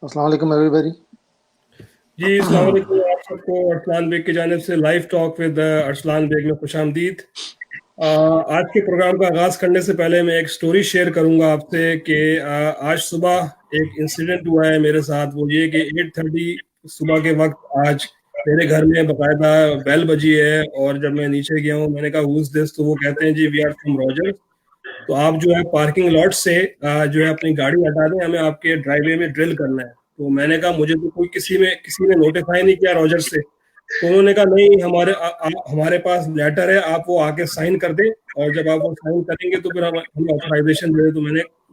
अस्सलाम वालेकुम एवरीबॉडी। जी अस्सलाम वालेकुम आप सबको अरसलान बेग की जानिब से live talk with Arsalan Baig में खुशामदीद। आज के प्रोग्राम का आगाज़ करने से पहले मैं एक स्टोरी शेयर करूंगा आपसे कि आज सुबह एक इंसिडेंट हुआ है मेरे साथ। वो ये कि 8:30 सुबह के वक्त आज मेरे घर में बाकायदा बेल बजी है और जब मैं नीचे गया हूँ मैंने कहा हुज दिस, तो वो कहते हैं जी वी आर फ्रॉम रॉजर्स, तो आप जो है पार्किंग लॉट से जो है अपनी गाड़ी हटा दें, हमें आपके ड्राइववे में ड्रिल करना है। तो मैंने कहा मुझे तो कोई किसी ने नोटिफाई नहीं किया रॉजर से। तो उन्होंने कहा नहीं, हमारे पास लेटर है, आप वो आके साइन कर दें और जब आप वो साइन करेंगे तो फिर हम ऑथराइजेशन दे दें। तो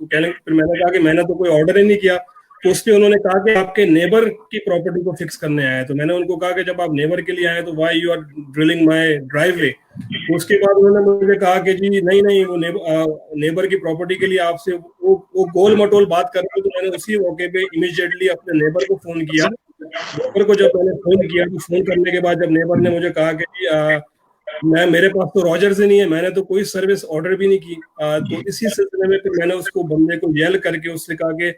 फिर मैंने कहा कि मैंने तो कोई ऑर्डर ही नहीं किया। तो उस पर उन्होंने कहा कि आपके नेबर की प्रॉपर्टी को फिक्स करने आए हैं। तो मैंने उनको कहा कि जब आप नेबर के लिए आए तो why you are drilling my driveway. तो उसके बाद उन्होंने मुझे कहा कि जी नहीं नहीं, वो नेबर की प्रॉपर्टी के लिए आपसे वो गोल मटोल बात कर रहे थे। तो मैंने उसी मौके पे इमीडिएटली अपने नेबर को फोन किया। नेबर को जब मैंने फोन किया तो फोन करने के बाद जब नेबर ने मुझे कहा कि जी मेरे पास तो रॉजर से नहीं है, मैंने तो कोई सर्विस ऑर्डर भी नहीं की। तो इसी सिलसिले में फिर मैंने उसको बंदे को येल करके उससे कहा कि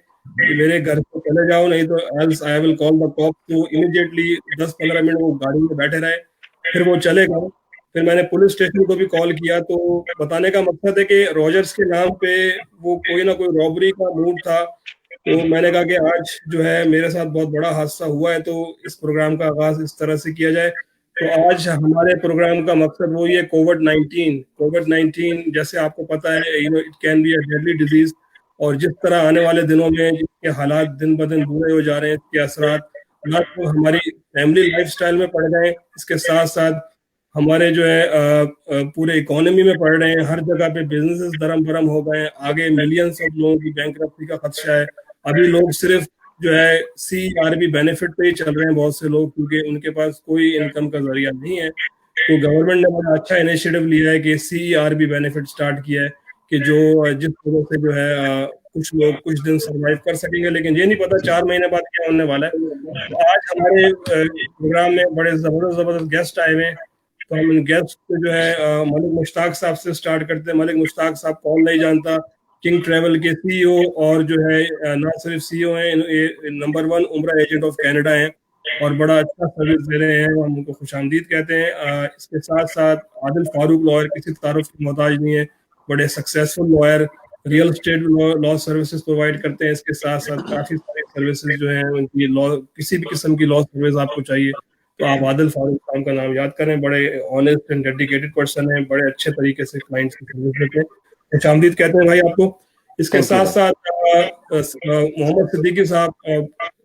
मेरे घर को चले जाओ, नहीं तो else I will call the cop. तो इमीडिएटली 10-15 मिनट वो गाड़ी में बैठे रहे, फिर वो चले गए। फिर मैंने पुलिस स्टेशन को भी कॉल किया। तो बताने का मकसद है कि रॉजर्स के नाम पे वो कोई ना कोई रॉबरी का मूड था। तो मैंने कहा कि आज जो है मेरे साथ बहुत बड़ा हादसा हुआ है, तो इस प्रोग्राम का आगाज इस तरह से किया जाए। तो आज हमारे प्रोग्राम का मकसद वो ये कोविड-19 जैसे आपको पता है it can be a deadly disease. और जिस तरह आने वाले दिनों में जिसके हालात दिन ब दिन बुरे हो जा रहे हैं, इसके असरात ना तो हमारी फैमिली लाइफस्टाइल में पड़ रहे हैं, इसके साथ साथ हमारे जो है पूरे इकोनॉमी में पड़ रहे हैं। हर जगह पे बिजनेसेस धर्म भरम हो गए हैं, आगे मिलियंस ऑफ लोगों की बैंकरप्सी का खदशा है। अभी लोग सिर्फ जो है CERB बेनिफिट पे ही चल रहे हैं बहुत से लोग, क्योंकि उनके पास कोई इनकम का जरिया नहीं है। तो गवर्नमेंट ने बड़ा अच्छा इनिशिएटिव लिया है कि CERB बेनिफिट स्टार्ट किया है कि जो जिस वजह से जो है कुछ लोग कुछ दिन सरवाइव कर सकेंगे, लेकिन ये नहीं पता 4 महीने बाद क्या होने वाला है। तो आज हमारे प्रोग्राम में बड़े जबरदस्त गेस्ट आए हुए हैं। तो हम इन गेस्ट को जो है मलिक मुश्ताक साहब से स्टार्ट करते हैं। मलिक मुश्ताक साहब कौन नहीं जानता, किंग ट्रैवल के CEO और जो है ना सिर्फ CEO हैं, ये नंबर 1 उम्रा एजेंट ऑफ कनाडा हैं और बड़ा अच्छा सर्विस दे रहे हैं, हम उनको खुशामदीद कहते हैं। इसके साथ साथ आदिल फारूक लॉयर किसी तारुफ की मोहताज नहीं है, बड़े successful lawyer, real estate law services provide करते हैं। इसके साथ साथ काफ़ी सारी सर्विसेज जो हैं उनकी लॉ, किसी भी किस्म की लॉ सर्विस आपको चाहिए तो आप आदिल फारूक साहब का नाम याद करें। बड़े ऑनेस्ट एंड डेडिकेटेड पर्सन हैं, बड़े अच्छे तरीके से क्लाइंट्स की सर्विस देते हैं। खुशामदीद कहते हैं भाई आपको। इसके साथ साथ मोहम्मद सिद्दीकी साहब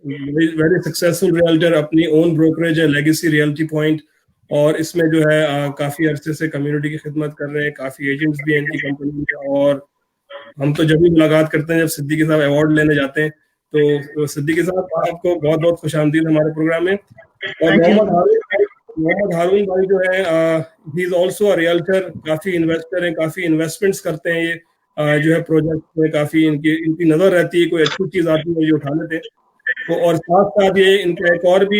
वेरी सक्सेसफुल रियल्टर, अपनी ओन ब्रोकरेज है लेगेसी रियल्टी पॉइंट, और इसमें जो है काफ़ी अरसे से कम्युनिटी की खिदमत कर रहे हैं। काफ़ी एजेंट्स भी हैं इनकी कंपनी में, और हम तो जब भी मुलाकात करते हैं जब सिद्दीकी साहब अवार्ड लेने जाते हैं। तो सिद्दीकी साहब आपको बहुत बहुत खुशामदीद हमारे प्रोग्राम में। और मोहम्मद हारून भाई जो है he is also a realtor, काफ़ी इन्वेस्टर हैं, काफ़ी इन्वेस्टमेंट्स करते हैं। ये जो है प्रोजेक्ट में काफ़ी इनकी नज़र रहती है, कोई अच्छी चीज़ आती है ये उठा लेते हैं। तो और साथ साथ ये इनका एक और भी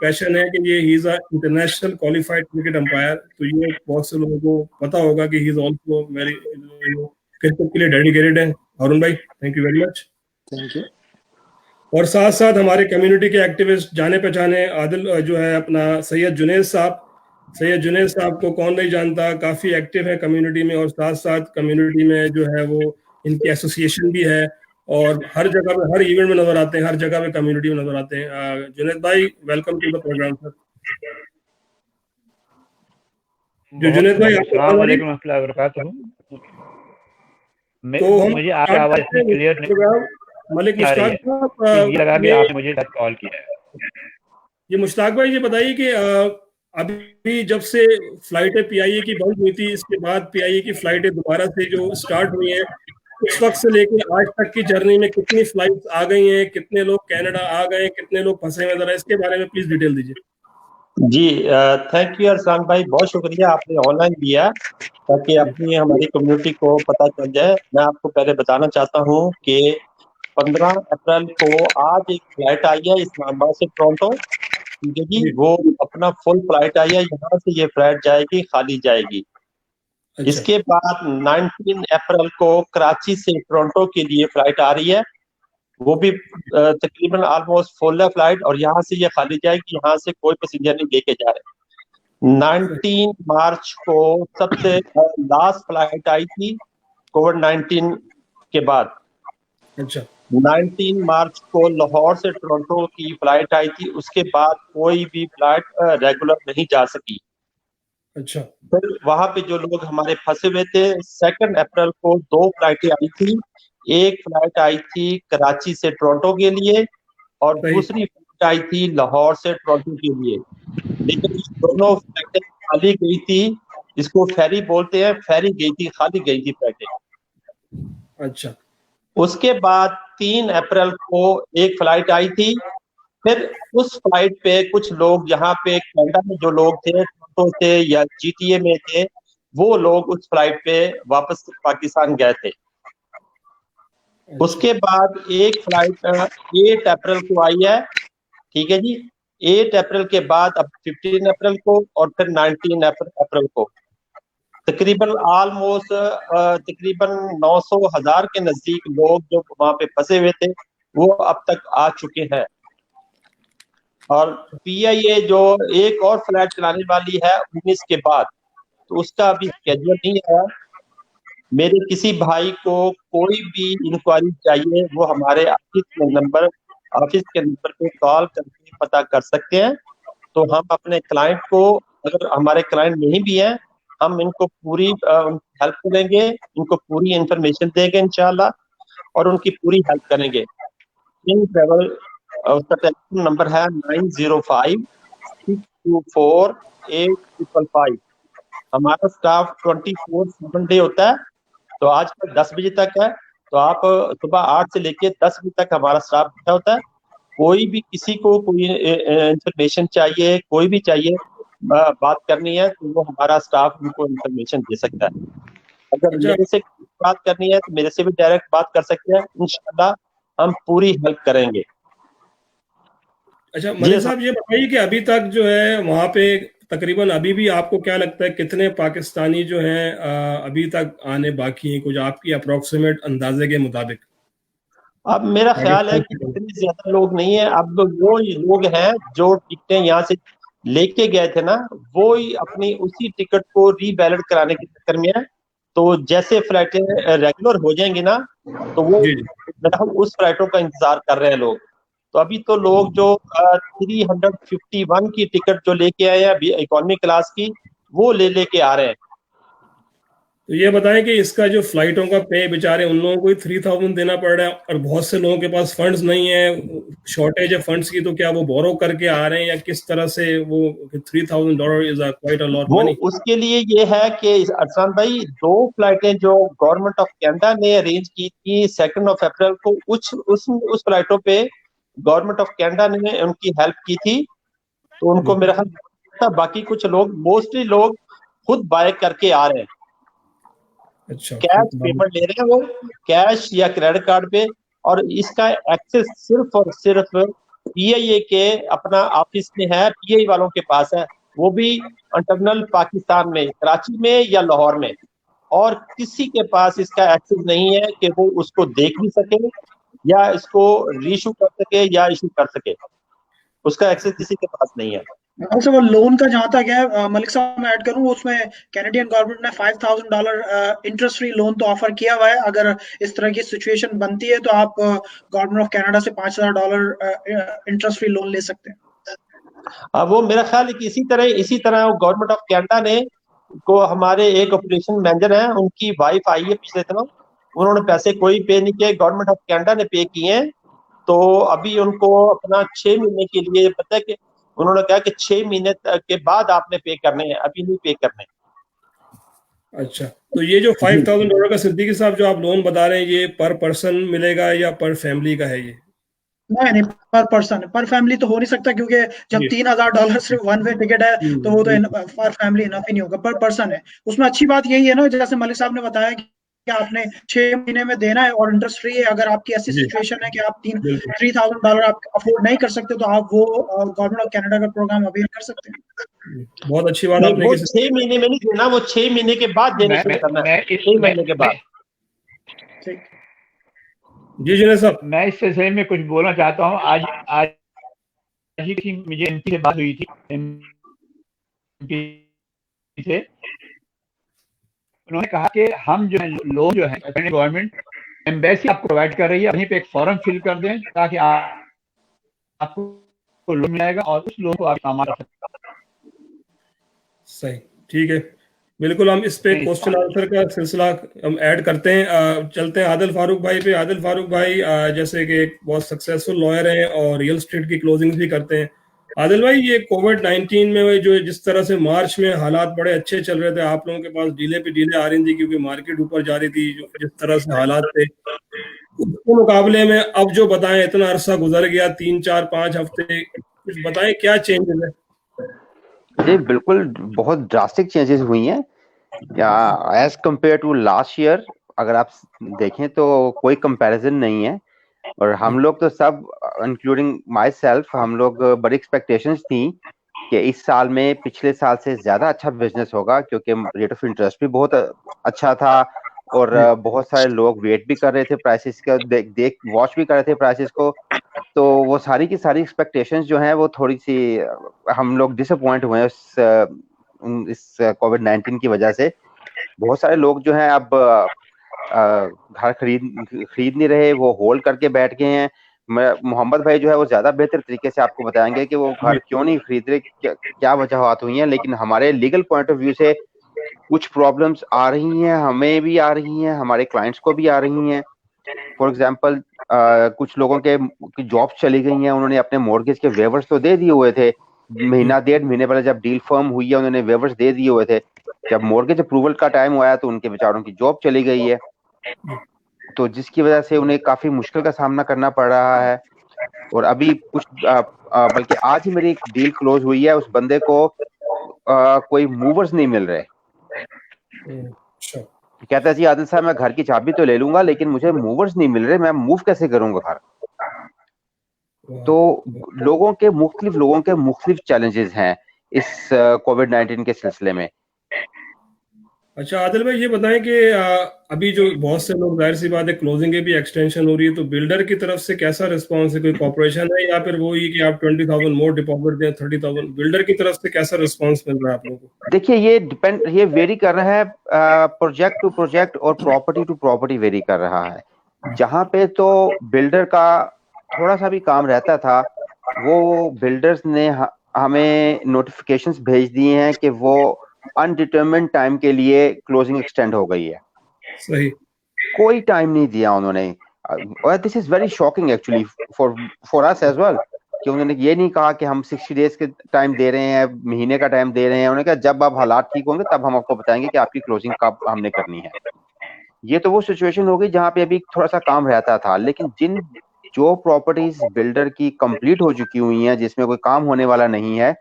पैशन है कि ये he is a international qualified cricket umpire. तो ये बहुत से लोगों को पता होगा कि he is also very cricket के लिए डेडिकेटेड है। हारून भाई thank you very much. Thank you. और साथ साथ हमारे कम्युनिटी के एक्टिविस्ट जाने पहचाने आदिल जो है अपना सैयद जुनेद साहब को कौन नहीं जानता, काफ़ी एक्टिव है कम्युनिटी में, और साथ साथ कम्युनिटी में जो है वो इनकी एसोसिएशन भी है और हर जगह पे हर इवेंट में नजर आते हैं, हर जगह पे कम्युनिटी में नजर आते हैं। जुनेद भाई welcome to the programme sir. जो जुनेद भाई आपको अस्सलाम वालेकुम रहमतुल्लाहि व बरकातहू। तो हम मुझे आपकी आवाज इतनी क्लियर नहीं मलिक मुश्ताक साहब, ये लगा कि आपने मुझे कॉल किया है। ये मुश्ताक भाई ये बताइए कि अभी जब से फ्लाइटें PIA की बंद हुई थी, इसके बाद PIA की फ्लाइटें दोबारा से जो स्टार्ट हुई हैं, उस वक्त से लेके आज तक की जर्नी में कितनी फ्लाइट्स आ गई हैं, कितने लोग कनाडा आ गए, कितने लोग फंसे हुए, जरा इसके बारे में प्लीज डिटेल दीजिए। जी थैंक यू अरसान भाई, बहुत शुक्रिया आपने ऑनलाइन दिया ताकि अपनी हमारी कम्युनिटी को पता चल जाए। मैं आपको पहले बताना चाहता हूँ कि 15 अप्रैल को आज एक फ्लाइट आई है इस्लामाबाद से टोरंटो, ठीक है जी। वो अपना फुल फ्लाइट आई है, यहाँ से ये फ्लाइट जाएगी, खाली जाएगी। इसके बाद 19 अप्रैल को कराची से टोरंटो के लिए फ्लाइट आ रही है, वो भी तकरीबन ऑलमोस्ट फुल है फ्लाइट, और यहाँ से ये खाली जाएगी, यहाँ से कोई पैसेंजर नहीं लेके जा रहे। 19 मार्च को सबसे लास्ट फ्लाइट आई थी कोविड-19 के बाद। अच्छा 19 मार्च को लाहौर से टोरंटो की फ्लाइट आई थी, उसके बाद कोई भी फ्लाइट रेगुलर नहीं जा सकी। अच्छा फिर वहां पे जो लोग हमारे फंसे हुए थे, 2 अप्रैल को 2 फ्लाइटें आई थी। एक फ्लाइट आई थी कराची से टोरंटो के लिए, और सही। दूसरी फ्लाइट आई थी लाहौर से टोरंटो के लिए। लेकिन ये दोनों फ्लाइटें खाली गई थी, इसको फेरी बोलते हैं, फेरी गई थी, खाली गई थी फ्लाइटें। अच्छा उसके बाद 3 अप्रैल को एक फ्लाइट आई थी। फिर उस फ्लाइट पे कुछ लोग, यहाँ पे कनाडा में जो लोग थे, टोरंटो से या जीटीए में थे, वो लोग उस फ्लाइट पे वापस पाकिस्तान गए थे। उसके बाद एक फ्लाइट 8 अप्रैल को आई है, ठीक है जी। 8 अप्रैल के बाद अब 15 अप्रैल को, और फिर 19 अप्रैल को तकरीबन ऑलमोस्ट तकरीबन 900,000 के नजदीक लोग जो वहां पे फंसे हुए थे, वो अब तक आ चुके हैं। और पीआईए जो एक और फ्लाइट चलाने वाली है 19 के बाद, तो उसका अभी स्केड्यूल नहीं आया। मेरे किसी भाई को कोई भी इंक्वायरी चाहिए, वो हमारे ऑफिस के नंबर पे कॉल करके पता कर सकते हैं। तो हम अपने क्लाइंट को, अगर हमारे क्लाइंट नहीं भी हैं, हम इनको पूरी हेल्प करेंगे, इनको पूरी इंफॉर्मेशन देंगे इंशाल्लाह, और उनकी पूरी हेल्प करेंगे। इन ट्रेवल उसका टेलीफोन नंबर है 9056248555। हमारा स्टाफ 24/7 डे होता है। तो आज कल 10 बजे तक है, तो आप सुबह 8 से लेके 10 बजे तक हमारा स्टाफ बैठा होता है। कोई भी किसी को कोई इंफॉर्मेशन चाहिए, कोई भी चाहिए, बात करनी है, तो वो हमारा स्टाफ उनको इंफॉर्मेशन दे सकता है। अगर अच्छा मेरे से बात करनी है तो मेरे से भी डायरेक्ट बात कर सकते हैं, इंशाल्लाह हम पूरी हेल्प करेंगे। अच्छा जी मलिक साहब, ये बताइए कि अभी तक जो है वहां पे तकरीबन अभी भी आपको क्या लगता है कितने पाकिस्तानी जो हैं अभी तक आने बाकी हैं, कुछ आपकी अप्रोक्सीमेट अंदाजे के मुताबिक? अब मेरा ख्याल है कि पाकिस्तान इतने ज्यादा लोग नहीं है। अब वो लोग हैं जो टिकटें यहाँ से लेके गए थे ना, वो ही अपनी उसी टिकट को रीवैलिड कराने के चक्कर में है। तो जैसे फ्लाइटें रेगुलर हो जाएंगी ना, तो वो जी जी उस फ्लाइटों का इंतजार कर रहे हैं लोग। तो अभी तो लोग जो 351 की टिकट जो लेके आए हैं अभी इकोनॉमी क्लास की, वो लेके आ रहे हैं। तो ये बताएं कि इसका जो फ्लाइटों का पे बेचारे उन लोगों को ही 3000 देना पड़ रहा है, और बहुत से लोगों के पास फंड्स नहीं है, शॉर्टेज है फंड्स की, तो क्या वो बोरो करके आ रहे हैं या किस तरह से? वो $3000 इज क्वाइट अ लॉट वो मनी। उसके लिए ये है कि अरसान भाई, 2 फ्लाइटें जो गवर्नमेंट ऑफ कनाडा ने अरेंज की थी 2 अप्रैल को, उस फ्लाइटों पे गवर्नमेंट ऑफ कनाडा ने उनकी हेल्प की थी। तो उनको मेरा ख्याल था, बाकी कुछ लोग, मोस्टली लोग खुद बाय करके आ रहे हैं, अच्छा कैश पेमेंट ले रहे हैं, वो कैश या क्रेडिट कार्ड पे। और इसका एक्सेस सिर्फ और सिर्फ पीआईए के अपना ऑफिस में है, पीआई वालों के पास है, वो भी इंटरनल पाकिस्तान में, कराची में या लाहौर में। और किसी के पास इसका एक्सेस नहीं है कि वो उसको देख भी सके, या इसको रीइशू कर सके, या इशू कर सके। उसका एक्सेस किसी के पास नहीं है। also वो लोन का जहाँ तक है, मलिक साहब मैं ऐड करूँ, उसमें कैनेडियन गवर्नमेंट ने $5,000 इंटरेस्ट फ्री लोन तो ऑफर किया हुआ है। अगर इस तरह की सिचुएशन बनती है तो आप गवर्नमेंट ऑफ कनाडा से $5,000 इंटरेस्ट फ्री लोन ले सकते हैं। वो मेरा ख्याल है कि इसी तरह गवर्नमेंट ऑफ कनाडा ने को, हमारे एक ऑपरेशन मैनेजर हैं, उनकी वाइफ आई है पिछले दिनों, उन्होंने पैसे कोई पे नहीं किए, गवर्नमेंट ऑफ कनाडा ने पे किए हैं। तो अभी उनको अपना 6 महीने के लिए पता है कि उन्होंने कहा कि 6 महीने के बाद आपने पे करने हैं, अभी नहीं पे करने। अच्छा, तो ये जो $5,000 का सिद्दीकी साहब जो आप लोन बता रहे हैं, ये पर पर्सन मिलेगा या पर फैमिली का है? ये नहीं, पर पर्सन, पर फैमिली तो हो नहीं सकता, क्योंकि जब $3,000 सिर्फ वन वे टिकट है तो वो तो पर फैमिली इनफ ही नहीं होगा। पर पर्सन है। उसमें अच्छी बात यही है ना, जैसे मलिक साहब ने बताया कि आपने 6 महीने में देना है और इंटरेस्ट फ्री है। अगर आपकी ऐसी सिचुएशन है कि आप $3,000 आप अफोर्ड नहीं कर सकते, तो आप वो गवर्नमेंट ऑफ कनाडा का प्रोग्राम अवेल कर सकते हैं। बहुत अच्छी बात आपने वो 6 महीने में नहीं देना, वो 6 महीने के बाद देने शुरू करना है, 6 महीने के बाद। जी जुनेद साहब। मैं इस सिलसिले में कुछ बोलना चाहता हूँ। आज आज ही की मुझे एमपी से बात हुई थी, एमपी से। उन्होंने कहा कि हम जो है लोन जो है गवर्नमेंट एम्बेसी आपको प्रोवाइड कर रही है, वहीं पे एक फॉर्म फिल कर दें ताकि आपको लोन मिलेगा और उस लोन को आप इस्तेमाल कर सकते सही, ठीक है, बिल्कुल। हम इस पे क्वेश्चन आंसर का सिलसिला हम ऐड करते हैं। चलते हैं आदिल फारूक भाई पे। आदिल फारूक भाई जैसे कि एक बहुत सक्सेसफुल लॉयर हैं और रियल एस्टेट की क्लोजिंग भी करते हैं। आदिल भाई, ये कोविड-19 में जो जिस तरह से मार्च में हालात बड़े अच्छे चल रहे थे, आप लोगों के पास डीले पे डीले आ रही थी क्योंकि मार्केट ऊपर जा रही थी, जो जिस तरह से हालात थे उसके मुकाबले में अब जो बताएं, इतना अरसा गुजर गया, 3-4-5 हफ्ते, कुछ बताएं क्या चेंजेस है? जी बिल्कुल, बहुत ड्रास्टिक चेंजेस हुई हैं as compared to last year. अगर आप देखें तो कोई कंपैरिजन नहीं है। और हम लोग तो सब, इंक्लूडिंग माई सेल्फ, हम लोग बड़ी एक्सपेक्टेशंस थी कि इस साल में पिछले साल से ज्यादा अच्छा बिजनेस होगा, क्योंकि रेट ऑफ इंटरेस्ट भी बहुत अच्छा था और बहुत सारे लोग वेट भी कर रहे थे प्राइसेस का, देख वॉच भी कर रहे थे प्राइसेस को। तो वो सारी की सारी एक्सपेक्टेशंस जो हैं वो थोड़ी सी हम लोग डिसअपॉइंट हुए हैं इस कोविड-19 की वजह से। बहुत सारे लोग जो हैं अब घर खरीद नहीं रहे, वो होल्ड करके बैठ गए हैं। मोहम्मद भाई जो है वो ज्यादा बेहतर तरीके से आपको बताएंगे कि वो घर क्यों नहीं खरीद रहे, क्या वजह हुई हैं। लेकिन हमारे लीगल पॉइंट ऑफ व्यू से कुछ प्रॉब्लम्स आ रही हैं, हमें भी आ रही हैं, हमारे क्लाइंट्स को भी आ रही हैं। फॉर एग्जाम्पल, कुछ लोगों के जॉब चली गई हैं, उन्होंने अपने मॉर्गेज के वेवर्स तो दे दिए हुए थे, महीना 1.5 महीने पहले जब डील फर्म हुई है उन्होंने वेवर्स दे दिए हुए थे। जब मॉर्गेज अप्रूवल का टाइम आया तो उनके बेचारों की जॉब चली गई है, तो जिसकी वजह से उन्हें काफी मुश्किल का सामना करना पड़ रहा है। और अभी कुछ बल्कि आज ही मेरी एक डील क्लोज हुई है, उस बंदे को कोई मूवर्स नहीं मिल रहे। कहता है जी आदिल साहब, मैं घर की चाबी तो ले लूंगा लेकिन मुझे मूवर्स नहीं मिल रहे, मैं मूव कैसे करूंगा घर। तो मुख्तलिफ लोगों के मुख्तलिफ चैलेंजेस हैं इस कोविड-19 के सिलसिले में। अच्छा आदिल भाई, ये बताएं कि अभी जो बहुत से लोग, जाहिर सी बात है क्लोजिंग की भी एक्सटेंशन हो रही है, तो बिल्डर की तरफ से कैसा रिस्पांस है? कोई कॉर्पोरेशन है या फिर वो ही कि आप 20,000 मोर डिपॉजिट दें, 30,000? बिल्डर की तरफ से कैसा रिस्पांस मिल रहा है आप लोगों को? देखिए, ये वेरी कर रहा है, प्रोजेक्ट टू प्रोजेक्ट और प्रॉपर्टी टू प्रॉपर्टी वेरी कर रहा है। जहां पे तो बिल्डर का थोड़ा सा भी काम रहता था, वो बिल्डर्स ने हमें नोटिफिकेशंस भेज दिए हैं कि वो अनडिटरमिन्ड टाइम के लिए क्लोजिंग एक्सटेंड हो गई है। सही, कोई टाइम नहीं दिया उन्होंने। और this is very shocking actually for us as well, कि उन्होंने ये नहीं कहा कि हम 60 डेज के टाइम दे रहे हैं, महीने का टाइम दे रहे हैं। उन्होंने कहा जब आप हालात ठीक होंगे तब हम आपको बताएंगे कि आपकी क्लोजिंग कब हमने करनी है। ये तो वो सिचुएशन हो गई जहां पे अभी थोड़ा सा काम रहता था। लेकिन जो प्रॉपर्टीज बिल्डर की कंप्लीट हो चुकी हुई हैं, जिसमें कोई काम होने वाला नहीं है,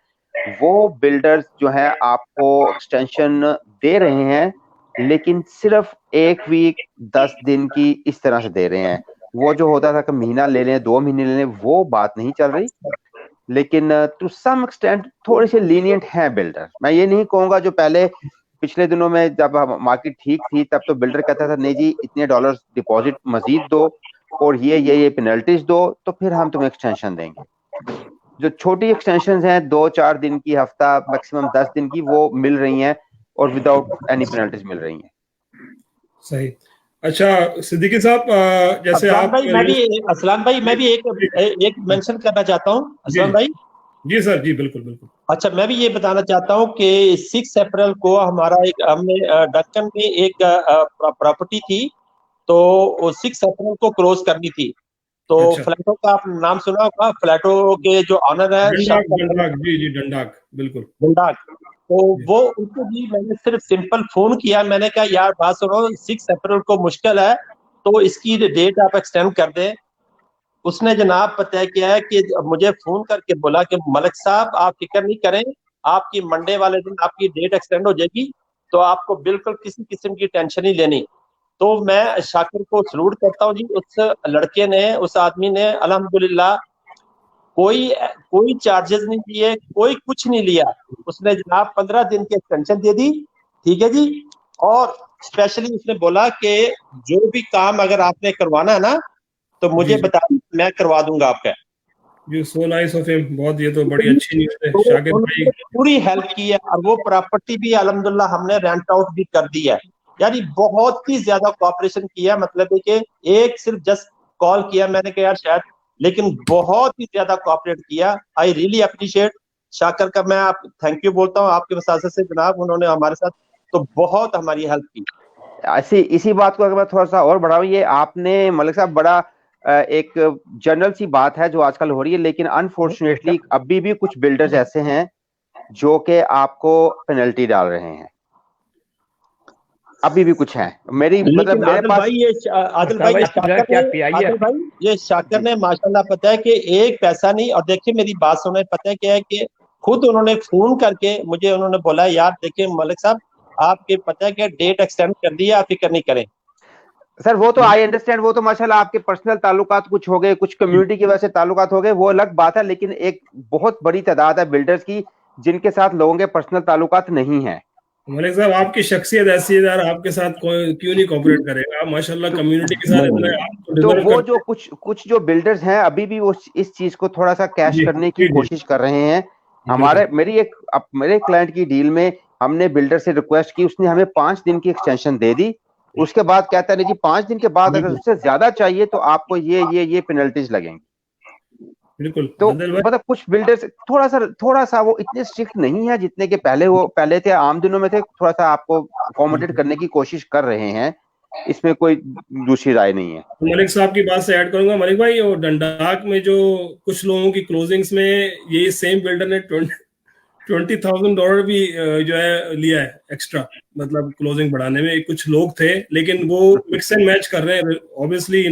वो बिल्डर्स जो है आपको एक्सटेंशन दे रहे हैं, लेकिन सिर्फ 1 वीक 10 दिन की इस तरह से दे रहे हैं। वो जो होता था कि महीना ले लें, 2 महीने ले लें, वो बात नहीं चल रही। लेकिन टू सम एक्सटेंट थोड़े से लीनियंट हैं बिल्डर। मैं ये नहीं कहूंगा, जो पहले पिछले दिनों में जब मार्केट ठीक थी तब तो बिल्डर कहता था नहीं जी इतने डॉलर डिपॉजिट मजीद दो और ये पेनल्टीज दो तो फिर हम तुम्हें एक्सटेंशन देंगे। जो छोटी एक्सटेंशन हैं 2-4 दिन की, हफ्ता मैक्सिमम 10 दिन की, वो मिल रही हैं और विदाउट एनी पेनल्टीज मिल रही हैं। सही। अच्छा सिद्दीकी साहब, जैसे आप असलान भाई मैं भी एक मेंशन करना चाहता हूँ। असलान भाई जी सर, जी बिल्कुल बिल्कुल। अच्छा, मैं भी ये बताना चाहता हूँ कि 6 अप्रैल को हमने डक्कन में एक प्रॉपर्टी थी, तो 6 अप्रैल को क्लोज करनी थी। तो अच्छा। फ्लैटो का आप नाम सुना होगा, फ्लैटो के जो ऑनर है डंडाक, जी डंडाक, बिल्कुल डंडाक। तो वो उनको भी मैंने सिर्फ सिंपल फोन किया, मैंने कहा यार बात सुनो, 6 अप्रैल को मुश्किल है तो इसकी डेट आप एक्सटेंड कर दें। उसने जनाब पता किया है कि मुझे फोन करके बोला कि मलिक साहब आप फिक्र नहीं करें, आपकी मंडे वाले दिन आपकी डेट एक्सटेंड हो जाएगी, तो आपको बिल्कुल किसी किस्म की टेंशन नहीं लेनी। तो मैं शाकिर को सलूट करता हूँ जी, उस लड़के ने, उस आदमी ने अल्हम्दुलिल्लाह कोई चार्जेस नहीं दिए, कोई कुछ नहीं लिया। उसने जनाब 15 दिन की एक्सटेंशन दे दी, ठीक है जी। और स्पेशली उसने बोला कि जो भी काम अगर आपने करवाना है ना, तो मुझे बताइए, मैं करवा दूंगा आपका। You so nice of him, बहुत, ये तो बड़ी अच्छी न्यूज़ है तो शाकिर भाई। पूरी हेल्प की है, और वो प्रॉपर्टी भी अल्हम्दुलिल्लाह हमने रेंट आउट भी कर दी है। यानी बहुत ही ज्यादा कोऑपरेशन किया, मतलब है कि एक सिर्फ जस्ट कॉल किया मैंने कहा यार शायद, लेकिन बहुत ही ज्यादा कोऑपरेट किया। आई रियली अप्रिशिएट शाकिर का, मैं आप थैंक यू बोलता हूँ आपके वसासे से जनाब, उन्होंने हमारे साथ तो बहुत हमारी हेल्प की। ऐसी इसी बात को अगर मैं थोड़ा सा और बढ़ाऊं, ये आपने मलिक साहब बड़ा एक जनरल सी बात है जो आजकल हो रही है, लेकिन अनफॉर्चुनेटली अभी भी कुछ बिल्डर्स ऐसे हैं जो कि आपको पेनल्टी डाल रहे हैं, अभी भी कुछ हैं। मेरी मतलब मेरे पास आदिल भाई ये शाकिर ने माशाल्लाह पता है कि एक पैसा नहीं, और देखिए मेरी बात सुने, पता है क्या है कि खुद उन्होंने फोन करके मुझे उन्होंने बोला यार देखिए मलिक साहब आपके पता है कि डेट एक्सटेंड कर दी है, आप फिक्र नहीं करें। सर वो तो आई अंडरस्टैंड, वो तो माशाल्लाह आपके पर्सनल ताल्लुकात कुछ हो गए, कुछ कम्युनिटी की वजह से ताल्लुकात हो गए, वो अलग बात है, लेकिन एक बहुत बड़ी तादाद है बिल्डर्स की जिनके साथ लोगों के पर्सनल ताल्लुकात नहीं है। मलिक साहब आपकी शख्सियत ऐसी है यार, आपके साथ कोई क्यों नहीं कोऑपरेट करेगा, माशाल्लाह कम्युनिटी के साथ इतना आप तो वो जो कुछ जो बिल्डर्स हैं अभी भी वो इस चीज को थोड़ा सा कैश करने की कोशिश कर रहे हैं। मेरे क्लाइंट की डील में हमने बिल्डर से रिक्वेस्ट की, उसने हमें 5 दिन की एक्सटेंशन दे दी। उसके बाद कहता है जी 5 दिन के बाद अगर उससे ज्यादा चाहिए तो आपको ये पेनल्टीज लगेंगी। बिल्कुल। तो मतलब कुछ बिल्डर्स थोड़ा सा वो इतने स्ट्रिक्ट नहीं है जितने के पहले थे, आम दिनों में थे, थोड़ा सा आपको अकोमोडेट करने की कोशिश कर रहे हैं, इसमें कोई दूसरी राय नहीं है। मलिक साहब की बात से ऐड करूंगा मलिक भाई, और डंडाक में जो कुछ लोगों की क्लोजिंग्स में ये सेम बिल्डर ने $20,000 भी जो है लिया है एक्स्ट्रा, मतलब क्लोजिंग बढ़ाने में। कुछ लोग थे लेकिन वो मिक्स एंड मैच कर रहे हैं, ऑब्वियसली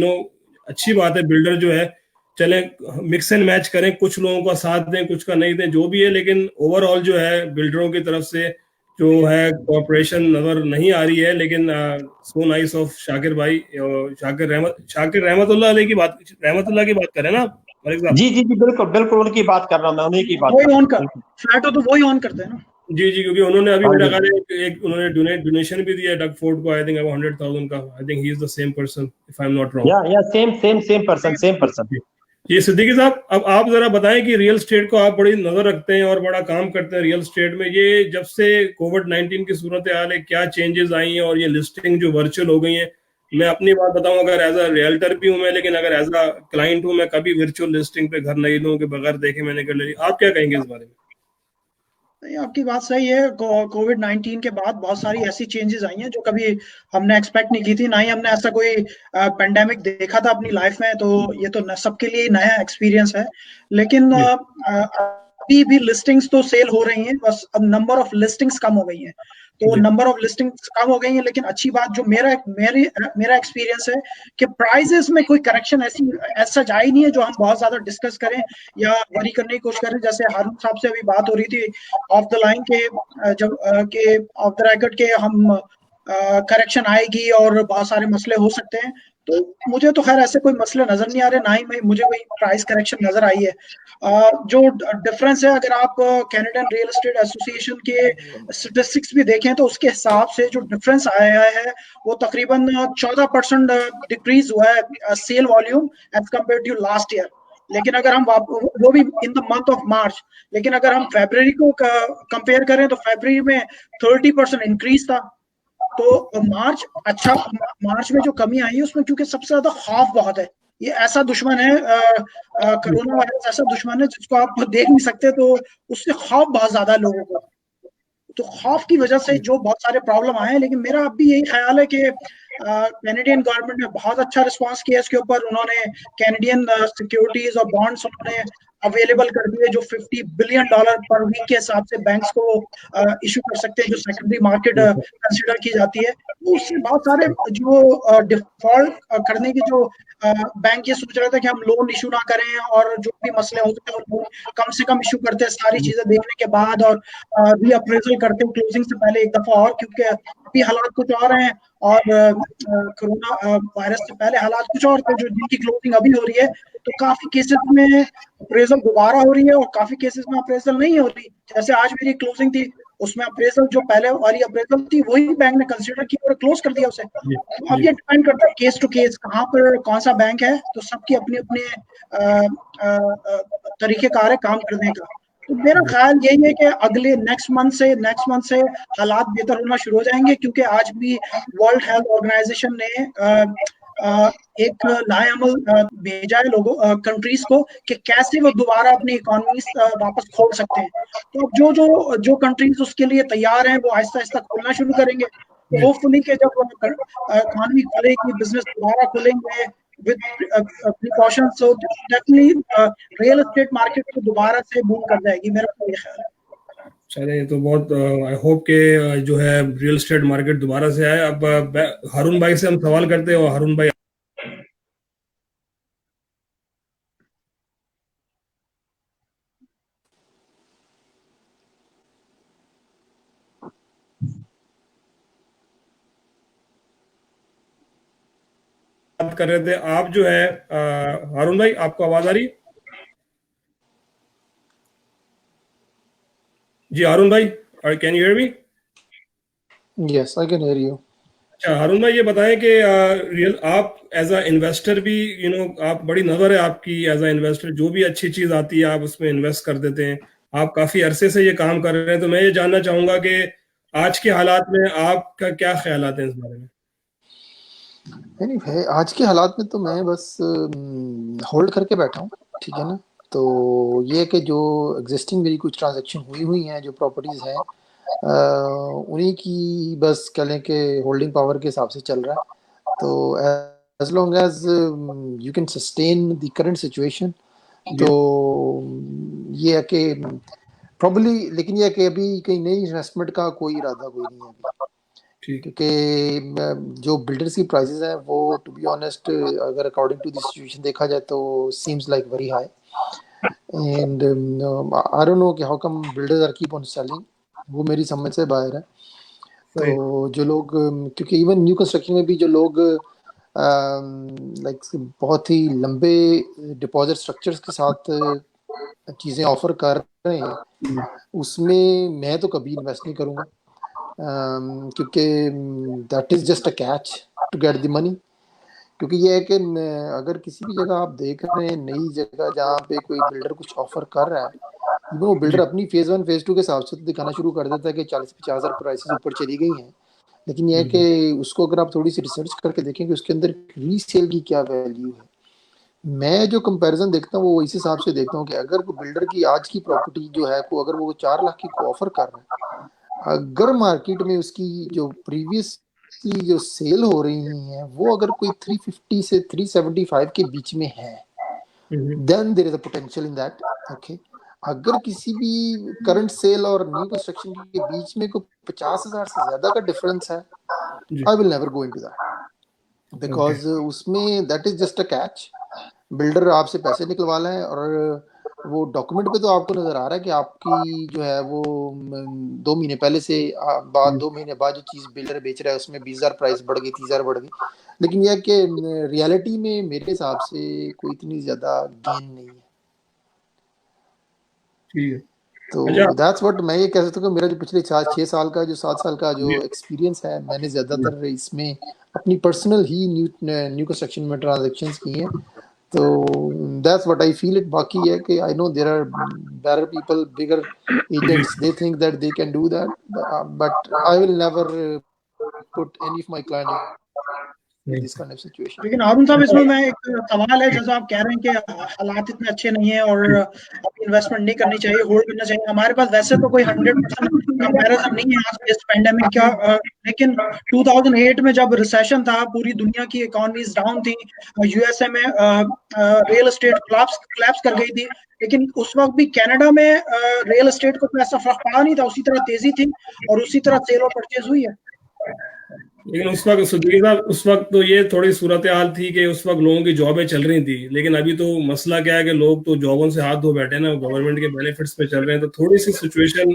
अच्छी बात है, बिल्डर जो है चले मिक्स एंड मैच करें, कुछ लोगों का साथ दें कुछ का नहीं दें, जो भी है, लेकिन ओवरऑल जो है बिल्डरों की तरफ से जो है कोऑपरेशन नजर नहीं आ रही है। लेकिन सो नाइस ऑफ शाकिर भाई, शाकिर रहमतुल्लाह अलैह की बात करें ना मलिक साहब? जी बिल्कुल उनकी बात कर रहा हूं मैं, उन्हीं की बात वही ऑन कर फ्लैट हो तो वही ऑन करते हैं ना। जी क्योंकि उन्होंने अभी मेरा ख्याल एक उन्होंने डोनेशन भी दिया डग फोर्ड को, आई थिंक 100,000 का। I think he is the same person if I am not wrong. या सेम पर्सन। ये सिद्दीकी साहब, अब आप जरा बताएं कि रियल स्टेट को आप बड़ी नजर रखते हैं और बड़ा काम करते हैं रियल स्टेट में, ये जब से कोविड-19 की सूरत हाल है क्या चेंजेस आई हैं और ये लिस्टिंग जो वर्चुअल हो गई है? मैं अपनी बात बताऊं, अगर एज अ रियल्टर भी हूं मैं, लेकिन अगर एज अ क्लाइंट हूं मैं कभी वर्चुअल लिस्टिंग पे घर नहीं दूं कि बगैर देखे मैंने कर ली। आप क्या कहेंगे इस बारे में? आपकी बात सही है। कोविड-19 के बाद बहुत सारी ऐसी चेंजेस आई हैं जो कभी हमने एक्सपेक्ट नहीं की थी, ना ही हमने ऐसा कोई पेंडेमिक देखा था अपनी लाइफ में, तो ये तो सबके लिए नया एक्सपीरियंस है। लेकिन अभी भी लिस्टिंग्स तो सेल हो रही हैं, बस अब नंबर ऑफ लिस्टिंग्स कम हो गई हैं। तो नंबर ऑफ लिस्टिंग्स कम हो गई हैं, लेकिन अच्छी बात जो मेरा एक्सपीरियंस है कि प्राइसेस में कोई करेक्शन ऐसा आई नहीं है जो हम बहुत ज्यादा डिस्कस करें या वरी करने की कोशिश करें। जैसे हारून साहब से अभी बात हो रही थी ऑफ द लाइन के, जब के ऑफ द रिकॉर्ड के हम करेक्शन आएगी और बहुत सारे मसले हो सकते हैं, तो मुझे तो खैर ऐसे कोई मसले नजर नहीं आ रहे, ना ही मुझे कोई प्राइस करेक्शन नजर आई है। जो डिफरेंस है, अगर आप कैनेडियन रियल एस्टेट एसोसिएशन के स्टेटिस्टिक्स भी देखें तो उसके हिसाब से जो डिफरेंस आया है वो तकरीबन 14% डिक्रीज हुआ है sale volume as compared to last year. लेकिन अगर हम वो भी in the month of March, लेकिन अगर हम फरवरी को कंपेयर करें तो फरवरी में 30% इंक्रीज था। तो मार्च में जो कमी आई है उसमें क्योंकि सबसे ज्यादा खौफ बहुत है। ये ऐसा दुश्मन है, कोरोना वायरस ऐसा दुश्मन है जिसको आप देख नहीं सकते, तो उससे खौफ बहुत ज्यादा है लोगों को। तो खौफ की वजह से जो बहुत सारे प्रॉब्लम आए हैं, लेकिन मेरा अब भी यही ख्याल है कि कैनेडियन गवर्नमेंट ने बहुत अच्छा रिस्पांस किया इसके ऊपर। उन्होंने कैनेडियन सिक्योरिटीज और बॉन्ड्स उन्होंने अवेलेबल कर दिए जो $50 बिलियन पर वीक के हिसाब से बैंक्स को इशू कर सकते हैं, जो सेकेंडरी मार्केट कंसिडर की जाती है। तो उससे बहुत सारे जो डिफॉल्ट करने की जो बैंक ये सोच रहे थे कि हम लोन इशू ना करें और जो भी मसले होते हैं वो कम से कम इशू करते हैं सारी चीजें देखने के बाद, और रीअप्रेजल करते हैं क्लोजिंग से पहले एक दफा और, क्योंकि अभी हालात कुछ और हैं और कोरोना वायरस से पहले हालात कुछ और थे जो जिनकी क्लोजिंग अभी हो रही है। तो काफी केसेस में अप्रेजल दोबारा हो रही है और काफी केसेस में अप्रेजल नहीं हो रही। जैसे आज मेरी क्लोजिंग थी उसमें अप्रेजल जो पहले वाली अप्रेजल थी वही बैंक ने कंसिडर की और क्लोज कर दिया उसे। तो अब ये डिपेंड करता है केस टू केस, कहाँ पर कौन सा बैंक है, तो सबकी अपने अपने तरीकेकार है काम करने का। तो मेरा ख्याल यही है कि अगले नेक्स्ट मंथ से हालात बेहतर होना शुरू हो जाएंगे, क्योंकि आज भी वर्ल्ड हेल्थ ऑर्गेनाइजेशन ने एक लाएअमल भेजा है लोगों कंट्रीज को कि कैसे वो दोबारा अपनी इकोनॉमी वापस खोल सकते हैं। तो अब जो कंट्रीज उसके लिए तैयार हैं वो आहिस्ता आहिस्ता खोलना शुरू करेंगे। तो होपफुली कि जब इकोनॉमी खुलेगी, बिजनेस दोबारा खुलेंगे with precautions, so definitely real estate market को दोबारा से बूम कर जाएगी, मेरा तो ये ख्याल है। चलिए, तो बहुत आई होप के जो है रियल एस्टेट मार्केट दोबारा से आए। अब हारून भाई से हम सवाल करते हैं, और हारून भाई बात कर रहे थे, आप जो है हारून भाई, आपको आवाज आ रही? जी हारून भाई, can you hear me? Yes, I can hear you. अच्छा हारून भाई, ये बताएं कि रियल आप एज अ इन्वेस्टर भी आप बड़ी नजर है आपकी एज अ इन्वेस्टर, जो भी अच्छी चीज आती है आप उसमें इन्वेस्ट कर देते हैं। आप काफी अरसे से ये काम कर रहे हैं, तो मैं ये जानना चाहूंगा कि आज के हालात में आपका क्या ख्यालात हैं इस बारे में? नहीं भाई, आज के हालात में तो मैं बस होल्ड करके बैठा हूँ, ठीक है ना। तो ये है कि जो एग्जिस्टिंग मेरी कुछ ट्रांजैक्शन हुई हैं, जो प्रॉपर्टीज़ हैं, उन्हीं की बस कह लें कि होल्डिंग पावर के हिसाब से चल रहा है। तो as long as you can sustain the current situation, तो ये है कि प्रॉब्ली, लेकिन ये है कि अभी कहीं नई इन्वेस्टमेंट का कोई इरादा कोई नहीं है अभी, क्योंकि जो बिल्डर्स की प्राइसेस हैं वो टू बी ऑनेस्ट, अगर अकॉर्डिंग टू द सिचुएशन देखा जाए तो seems like very high, and I don't know कि how come builders are keep on selling, वो मेरी समझ से बाहर है। तो जो लोग, क्योंकि इवन न्यू कंस्ट्रक्शन में भी जो लोग लाइक बहुत ही लंबे डिपॉजिट स्ट्रक्चर्स के साथ चीज़ें ऑफर कर रहे हैं, उसमें मैं तो कभी इन्वेस्ट नहीं करूँगा, क्योंकि that is just a catch to get the money. क्योंकि ये है कि अगर किसी भी जगह आप देख रहे हैं, नई जगह जहाँ पे कोई बिल्डर कुछ ऑफर कर रहा है, इवन वो बिल्डर अपनी फेज 1 फेज 2 के हिसाब से तो दिखाना शुरू कर देता है कि 40-50 हज़ार प्राइसेस ऊपर चली गई हैं, लेकिन यह है कि उसको अगर आप थोड़ी सी रिसर्च करके देखें कि उसके अंदर रीसेल की क्या वैल्यू है, मैं जो कंपैरिजन देखता हूँ वो इस हिसाब से देखता हूँ कि अगर कोई बिल्डर की आज की प्रॉपर्टी जो है को अगर वो 4 लाख की को ऑफर कर रहा है, अगर मार्केट में उसकी जो प्रीवियस की जो सेल हो रही है वो अगर कोई 350 से 375 के बीच में है, then there is a potential in that, okay. अगर किसी भी करंट सेल और न्यू कंस्ट्रक्शन के बीच में कोई 50,000 से ज्यादा का डिफरेंस है, I will never go into that, because उसमें that is just a catch. Builder आपसे पैसे निकलवा रहा है और वो डॉक्यूमेंट पे तो आपको नजर आ रहा है कि आपकी जो है वो 2 महीने पहले से बाद 2 महीने बाद जो चीज बिल्डर बेच रहा है उसमें 20,000 प्राइस बढ़ गई, 30,000 बढ़ गई, लेकिन यह कि रियलिटी में मेरे हिसाब से कोई इतनी ज्यादा गेन नहीं है। तो दैट्स व्हाट मैं ये कह सकता हूँ कि मेरा जो पिछले 6 साल का जो 7 साल का जो एक्सपीरियंस है, मैंने ज्यादातर इसमें अपनी पर्सनल ही न्यू कंस्ट्रक्शन में ट्रांजैक्शंस की हैं, तो that's what I feel it. बाकी है कि I know there are better people, bigger agents, they think that they can do that, but I will never put any of my client in this kind of situation. लेकिन हारून साहब, इसमें मैं एक सवाल है, जैसा आप कह रहे हैं कि हालात इतने अच्छे नहीं है और अभी इन्वेस्टमेंट नहीं करनी चाहिए, होल्ड करना चाहिए। हमारे पास वैसे तो कोई 100% कंपैरिजन नहीं है आज इस पैंडेमिक का, लेकिन 2008 में जब रिसेशन था, पूरी दुनिया की इकोनॉमीज डाउन थी, यूएसए में रियल एस्टेट कोलैप्स कर गई थी, लेकिन उस वक्त भी कनाडा में रियल एस्टेट को तो ऐसा फर्क पड़ा नहीं था, उसी तरह तेजी थी और उसी तरह सेल और परचेज हुई है। लेकिन उस वक्त तो ये थोड़ी सूरत हाल थी कि उस वक्त लोगों की जॉबें चल रही थी, लेकिन अभी तो मसला क्या है कि लोग तो जॉबों से हाथ धो बैठे ना, गवर्नमेंट के बेनिफिट्स पे चल रहे हैं, तो थोड़ी सी सिचुएशन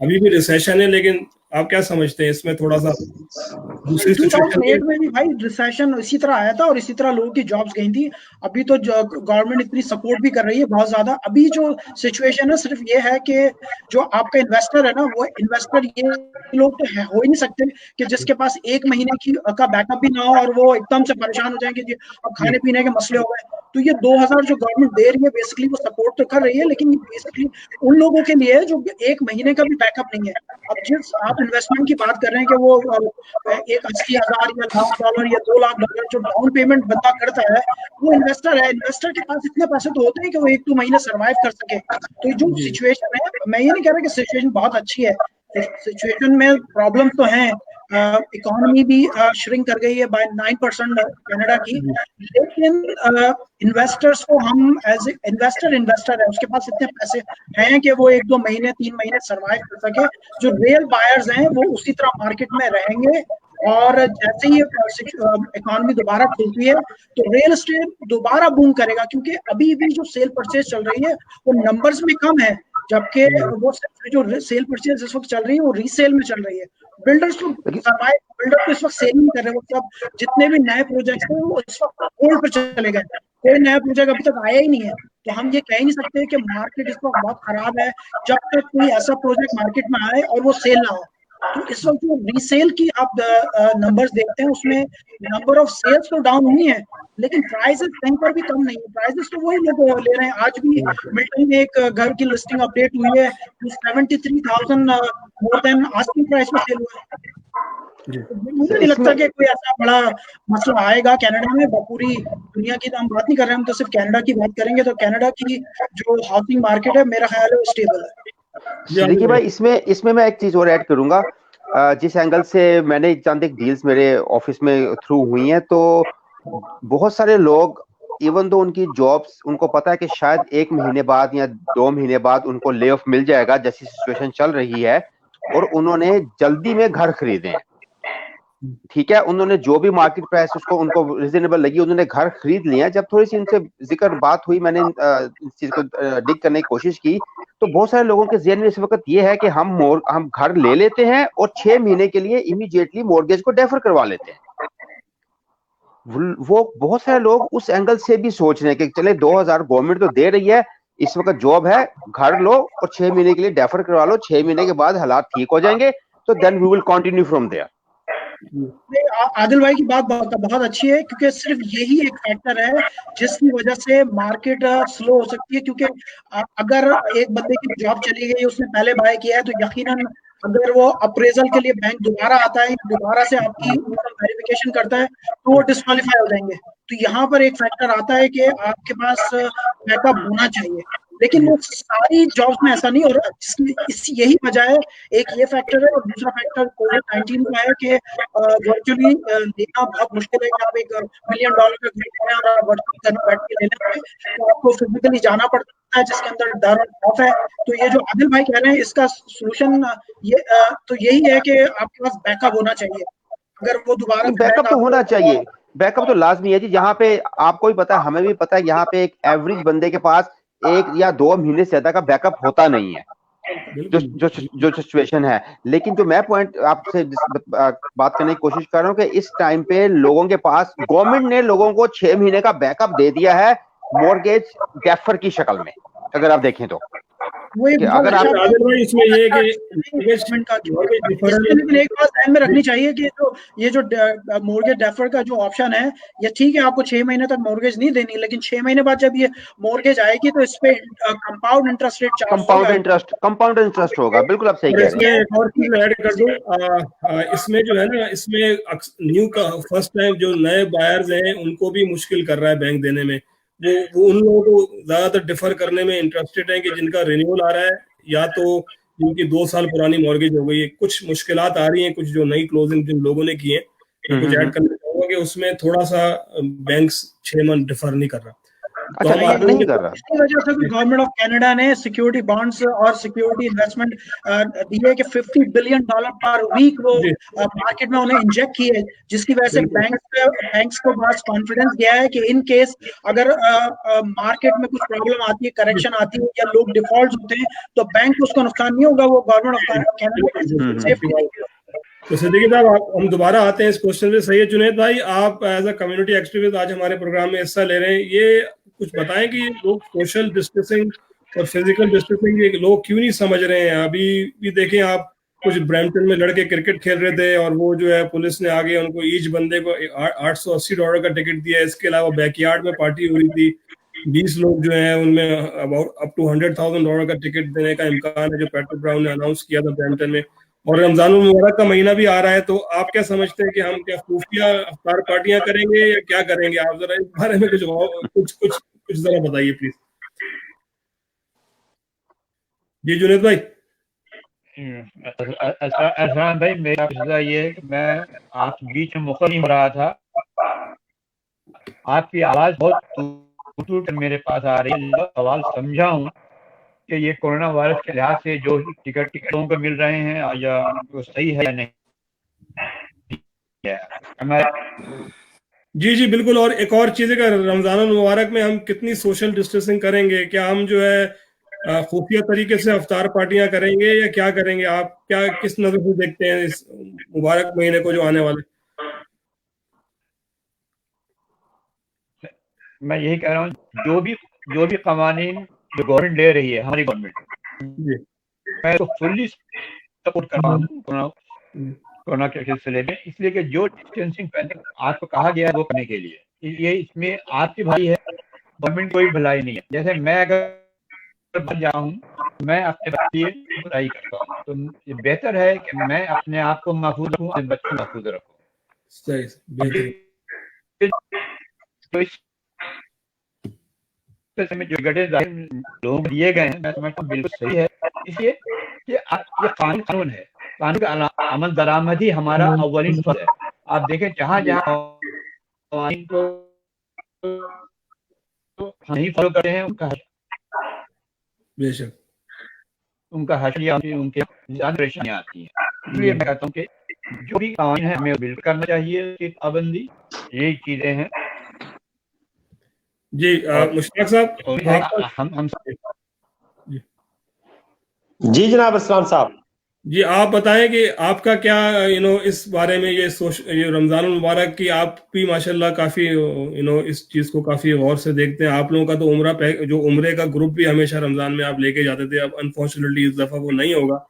अभी भी रिसेशन है, लेकिन आप क्या समझते हैं इसमें? थोड़ा सा दूसरी सिचुएशन 2008 में भी भाई रिसेशन इसी तरह आया था और इसी तरह लोगों की जॉब्स गई थी। अभी तो गवर्नमेंट इतनी सपोर्ट भी कर रही है बहुत ज्यादा। अभी जो सिचुएशन है सिर्फ ये है कि जो आपका इन्वेस्टर है ना, वो इन्वेस्टर ये लोग तो हो ही नहीं सकते कि जिसके पास 1 महीने की का बैकअप भी ना हो और वो एकदम से परेशान हो जाएंगे कि अब खाने पीने के मसले हो गए। तो ये 2000 जो गवर्नमेंट दे रही है बेसिकली वो सपोर्ट तो कर रही है, लेकिन ये बेसिकली उन लोगों के लिए जो 1 महीने का भी बैकअप नहीं है। अब जिस आप इन्वेस्टमेंट की बात कर रहे हैं कि वो एक 80,000 या $1,00,000 या $2,00,000 जो डाउन पेमेंट बंदा करता है, वो इन्वेस्टर है। इन्वेस्टर के पास इतने पैसे तो होते हैं कि वो 1-2 महीने सर्वाइव कर सके। तो जो सिचुएशन है, मैं ये नहीं कह रहा कि सिचुएशन बहुत अच्छी है, सिचुएशन में प्रॉब्लम तो है। इकोनॉमी भी श्रिंक कर गई है बाय 9% कनाडा की, लेकिन इन्वेस्टर्स को हम एज इन्वेस्टर है, उसके पास इतने पैसे हैं कि वो 1-2 महीने 3 महीने सर्वाइव कर सके। जो रियल बायर्स हैं वो उसी तरह मार्केट में रहेंगे और जैसे ही इकोनॉमी दोबारा खुलती है तो रियल एस्टेट दोबारा बूम करेगा, क्योंकि अभी भी जो सेल परचेज चल रही है वो नंबर्स में कम है, जबकि वो जो सेल परचेज इस वक्त चल रही है वो रीसेल में चल रही है। बिल्डर्स तो बिल्डर तो इस वक्त सेल नहीं कर रहे, वो सब जितने भी नए प्रोजेक्ट हैं वो इस वक्त होल्ड पर चले गए, कोई नया प्रोजेक्ट अभी तक आया ही नहीं है। तो हम ये कह ही नहीं सकते कि मार्केट इस वक्त बहुत खराब है जब तक कोई ऐसा प्रोजेक्ट मार्केट में आए और वो सेल ना हो। तो इस वक्त जो रीसेल की आप नंबर्स देखते हैं उसमें नंबर ऑफ सेल्स तो डाउन हुई है, लेकिन प्राइसेस कहीं पर भी कम नहीं है। प्राइसेस तो वही लोग ले रहे हैं। आज भी मिल्टन में एक घर की लिस्टिंग अपडेट हुई है, 73,000 मोर देन आस्किंग प्राइस में सेल हुआ है। मुझे नहीं लगता कि कोई ऐसा बड़ा मसला आएगा कनाडा में। पूरी दुनिया की तो हम बात नहीं कर रहे, हम तो सिर्फ कनाडा की बात करेंगे। तो कनाडा की जो हाउसिंग मार्केट है मेरा ख्याल है वो स्टेबल है। देखिए भाई, इसमें मैं एक चीज और ऐड करूंगा। जिस एंगल से मैंने चंद एक डील्स मेरे ऑफिस में थ्रू हुई हैं, तो बहुत सारे लोग इवन तो उनकी जॉब्स, उनको पता है कि शायद 1 महीने बाद या 2 महीने बाद उनको ले ऑफ मिल जाएगा जैसी सिचुएशन चल रही है, और उन्होंने जल्दी में घर खरीदे हैं। ठीक है, उन्होंने जो भी मार्केट प्राइस उसको उनको रिजनेबल लगी, उन्होंने घर खरीद लिया। जब थोड़ी सी इनसे जिक्र बात हुई, मैंने इस चीज को डिग करने की कोशिश की, तो बहुत सारे लोगों के ज़हन में इस वक्त ये है कि हम घर ले लेते हैं और 6 महीने के लिए इमीडिएटली मॉर्गेज को डेफर करवा लेते हैं। वो बहुत सारे लोग उस एंगल से भी सोच रहे हैं कि चले 2000 गवर्नमेंट तो दे रही है, इस वक्त जॉब है, घर लो और 6 महीने के लिए डेफर करवा लो, 6 महीने के बाद हालात ठीक हो जाएंगे, तो then we will continue from there. Adil भाई की बात बहुत अच्छी है, क्योंकि सिर्फ यही एक फैक्टर है जिसकी वजह से मार्केट स्लो हो सकती है। क्योंकि अगर एक बंदे की जॉब चली गई, उसने पहले बाय किया है, तो यकीनन अगर वो अप्रेजल के लिए बैंक दोबारा आता है, दोबारा से आपकी इनकम वेरिफिकेशन करता है, तो वो डिस्क्वालीफाई हो जाएंगे। तो यहाँ पर एक फैक्टर आता है कि आपके पास बैकअप होना चाहिए, लेकिन वो सारी जॉब्स में ऐसा नहीं हो रहा। यही वजह है, एक ये फैक्टर है, और दूसरा फैक्टर कोविड-19 का है कि वर्चुअली लेना बहुत मुश्किल है कि आप $1 मिलियन का घर लेना और आप वर्चुअली घर बैठ के लेना है, तो आपको फिजिकली जाना पड़ता है, जिसके अंदर डर और खौफ है। तो ये जो आदिल भाई कह रहे हैं, इसका सोल्यूशन ये तो यही है कि आपके पास बैकअप होना चाहिए। अगर वो दोबारा बैकअप तो होना चाहिए, बैकअप तो लाजमी है जी। यहाँ पे आपको भी पता है, हमें भी पता है, यहाँ पे एक एवरेज बंदे के पास 1 या 2 महीने से ज्यादा का बैकअप होता नहीं है, जो सिचुएशन है। लेकिन जो मैं पॉइंट आपसे बात करने की कोशिश कर रहा हूँ कि इस टाइम पे लोगों के पास, गवर्नमेंट ने लोगों को 6 महीने का बैकअप दे दिया है मॉर्गेज डेफर की शक्ल में, अगर आप देखें तो। अगर आप इसमें ये कि इन्वेस्टमेंट का, लेकिन एक बात ध्यान में रखनी चाहिए कि ये जो मॉर्गेज डेफर का जो ऑप्शन है, ये ठीक है, आपको 6 महीने तक मॉर्गेज नहीं देनी, लेकिन 6 महीने बाद जब ये मॉर्गेज आएगी तो इस पे compound interest rate compound interest होगा। बिल्कुल आप सही कह रहे हैं। एक और चीज ऐड कर दूं, इसमें जो है ना, इसमें न्यू का फर्स्ट टाइम जो नए बायर्स हैं उनको भी मुश्किल कर रहा है बैंक देने में। वो उन लोगों को ज्यादातर डिफर करने में इंटरेस्टेड है कि जिनका रिन्यूअल आ रहा है, या तो जिनकी 2 साल पुरानी मॉर्गेज हो गई है। कुछ मुश्किलात आ रही हैं, कुछ जो नई क्लोजिंग जिन लोगों ने की है, कुछ ऐड करना चाहूंगा कि उसमें थोड़ा सा बैंक 6 मंथ डिफर नहीं कर रहा। अच्छा, ये नहीं गवर्नमेंट कर रहा। इसकी वजह से भी गवर्नमेंट ऑफ कनाडा ने सिक्योरिटी बॉन्ड्स और सिक्योरिटी इन्वेस्टमेंट दिए कि $50 बिलियन पर वीक वो जी मार्केट में उन्हें इंजेक्ट किए, जिसकी वजह से बिल्कुल बैंक्स को बस कॉन्फिडेंस गया है कि इन केस अगर मार्केट में कुछ प्रॉब्लम आती है, करेक्शन आती है या लोग डिफॉल्ट होते हैं, तो बैंक को उसका नुकसान नहीं होगा, वो गवर्नमेंट ऑफ कनाडा बिल्कुल सेफ्टी। तो सिद्दीकी साहब हम दोबारा आते हैं इस क्वेश्चन पे। सही है जुनैद भाई, आप एज अ कम्युनिटी एक्टिविस्ट आज हमारे प्रोग्राम में हिस्सा ले रहे हैं, ये कुछ बताएं कि लोग सोशल डिस्टेंसिंग और फिजिकल डिस्टेंसिंग ये लोग क्यों नहीं समझ रहे हैं। अभी भी देखें आप, कुछ ब्रैम्पटन में लड़के क्रिकेट खेल रहे थे और वो जो है पुलिस ने आगे उनको ईच बंदे को $880 का टिकट दिया। इसके अलावा बैकयार्ड में पार्टी हुई थी, 20 लोग जो हैं उनमें अबाउट अप टू $100,000 का टिकट देने का इम्कान है, जो पैट्रिक ब्राउन ने अनाउंस किया था ब्रैम्पटन में। और रमजान मुबारक का महीना भी आ रहा है, तो आप क्या समझते हैं कि हम क्या खुफिया अफ्तार पार्टियां करेंगे या क्या करेंगे? आप जरा इस बारे में कुछ जरा बताइए प्लीज। जी जुनैद भाई। अरसान भाई, मेरा मसला ये है कि मैं आपके बीच में मुखर नहीं हो रहा था, आपकी आवाज बहुत टूट कर मेरे पास आ रही है। सवाल समझा हूँ कि ये कोरोना वायरस के लिहाज से जो टिकटों को मिल रहे हैं या वो सही है या नहीं है। जी जी बिल्कुल। और एक और चीज है कि रमजान मुबारक में हम कितनी सोशल डिस्टेंसिंग करेंगे? क्या हम जो है खुफिया तरीके से अफ्तार पार्टियां करेंगे या क्या करेंगे? आप क्या किस नजर से देखते हैं इस मुबारक महीने को जो आने वाले? मैं यही कह रहा हूँ, जो भी कवानीन जो गवर्नमेंट ले रही है, हमारी गवर्नमेंट, मैं तो फुल्ली सपोर्ट कर रहा हूँ कोरोना के सिलसिले में, इसलिए कि जो डिस्टेंसिंग पहले आपको कहा गया है वो करने के लिए, ये इसमें आपकी भलाई है, गवर्नमेंट कोई भलाई नहीं है। जैसे मैं अगर बच जाऊँ, मैं अपने बच्चे की भलाई करता हूँ, तो ये बेहतर है कि मैं अपने आप को महफूज रखूँ, अपने बच्चे को महफूज रखूँ। तो इस में जो गड्ढे लोग दिए गए हैं, मैं समझता हूँ बिल्कुल सही है, इसलिए कि ये कानून है, कानून का अमल दरामद ही हमारा अव्वलीन फर्ज है। आप देखें जहाँ जहाँ कानून को नहीं फॉलो करते हैं, उनका हशिया उनके परेशानियां आती हैं। इसलिए मैं कहता हूँ कि जो भी कानून है हमें बिल्कुल करना चाहिए, कि पाबंदी, यही चीजें हैं। जी मुश्ताक साहब, हम जी जनाब अस्सलाम साहब। जी आप बताएं कि आपका क्या इस बारे में, ये रमजान मुबारक की आप भी माशाल्लाह काफी इस चीज को काफी गौर से देखते हैं। आप लोगों का तो जो उम्रे का ग्रुप भी हमेशा रमजान में आप लेके जाते थे, अब अनफॉर्चुनेटली इस दफा वो नहीं होगा।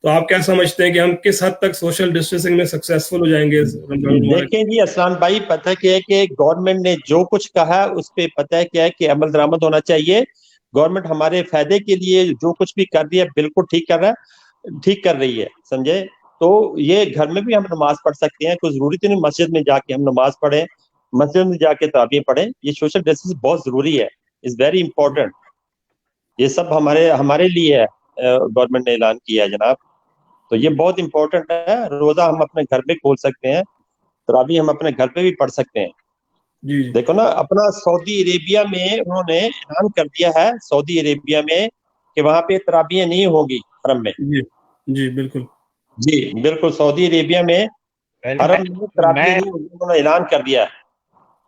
तो आप क्या समझते हैं कि हम किस हद तक सोशल डिस्टेंसिंग में सक्सेसफुल हो जाएंगे रमजान मुबारक? देखें जी असलान भाई, पता क्या है कि गवर्नमेंट ने जो कुछ कहा उस पे पता है क्या है कि अमल दरामद होना चाहिए। गवर्नमेंट हमारे फायदे के लिए जो कुछ भी कर रही है बिल्कुल ठीक कर रही है, समझे। तो ये घर में भी हम नमाज पढ़ सकते हैं, कोई जरूरी तो नहीं मस्जिद में जाके हम नमाज पढ़े, मस्जिद में जाके तरावी पढ़े। ये सोशल डिस्टेंस बहुत जरूरी है, इज वेरी इंपॉर्टेंट। ये सब हमारे लिए है, गवर्नमेंट ने ऐलान किया है जनाब। तो ये बहुत इंपॉर्टेंट है। रोजा हम अपने घर पे खोल सकते हैं, तरावी हम अपने घर पे भी पढ़ सकते हैं। जी देखो ना, अपना सऊदी अरेबिया में उन्होंने ऐलान कर दिया है, सऊदी अरेबिया में, कि वहां पे तराबियां नहीं होगी हरम में। जी जी बिल्कुल। जी बिल्कुल, सऊदी अरेबिया में हरम में तराबियां नहीं होगी, उन्होंने ऐलान कर दिया है।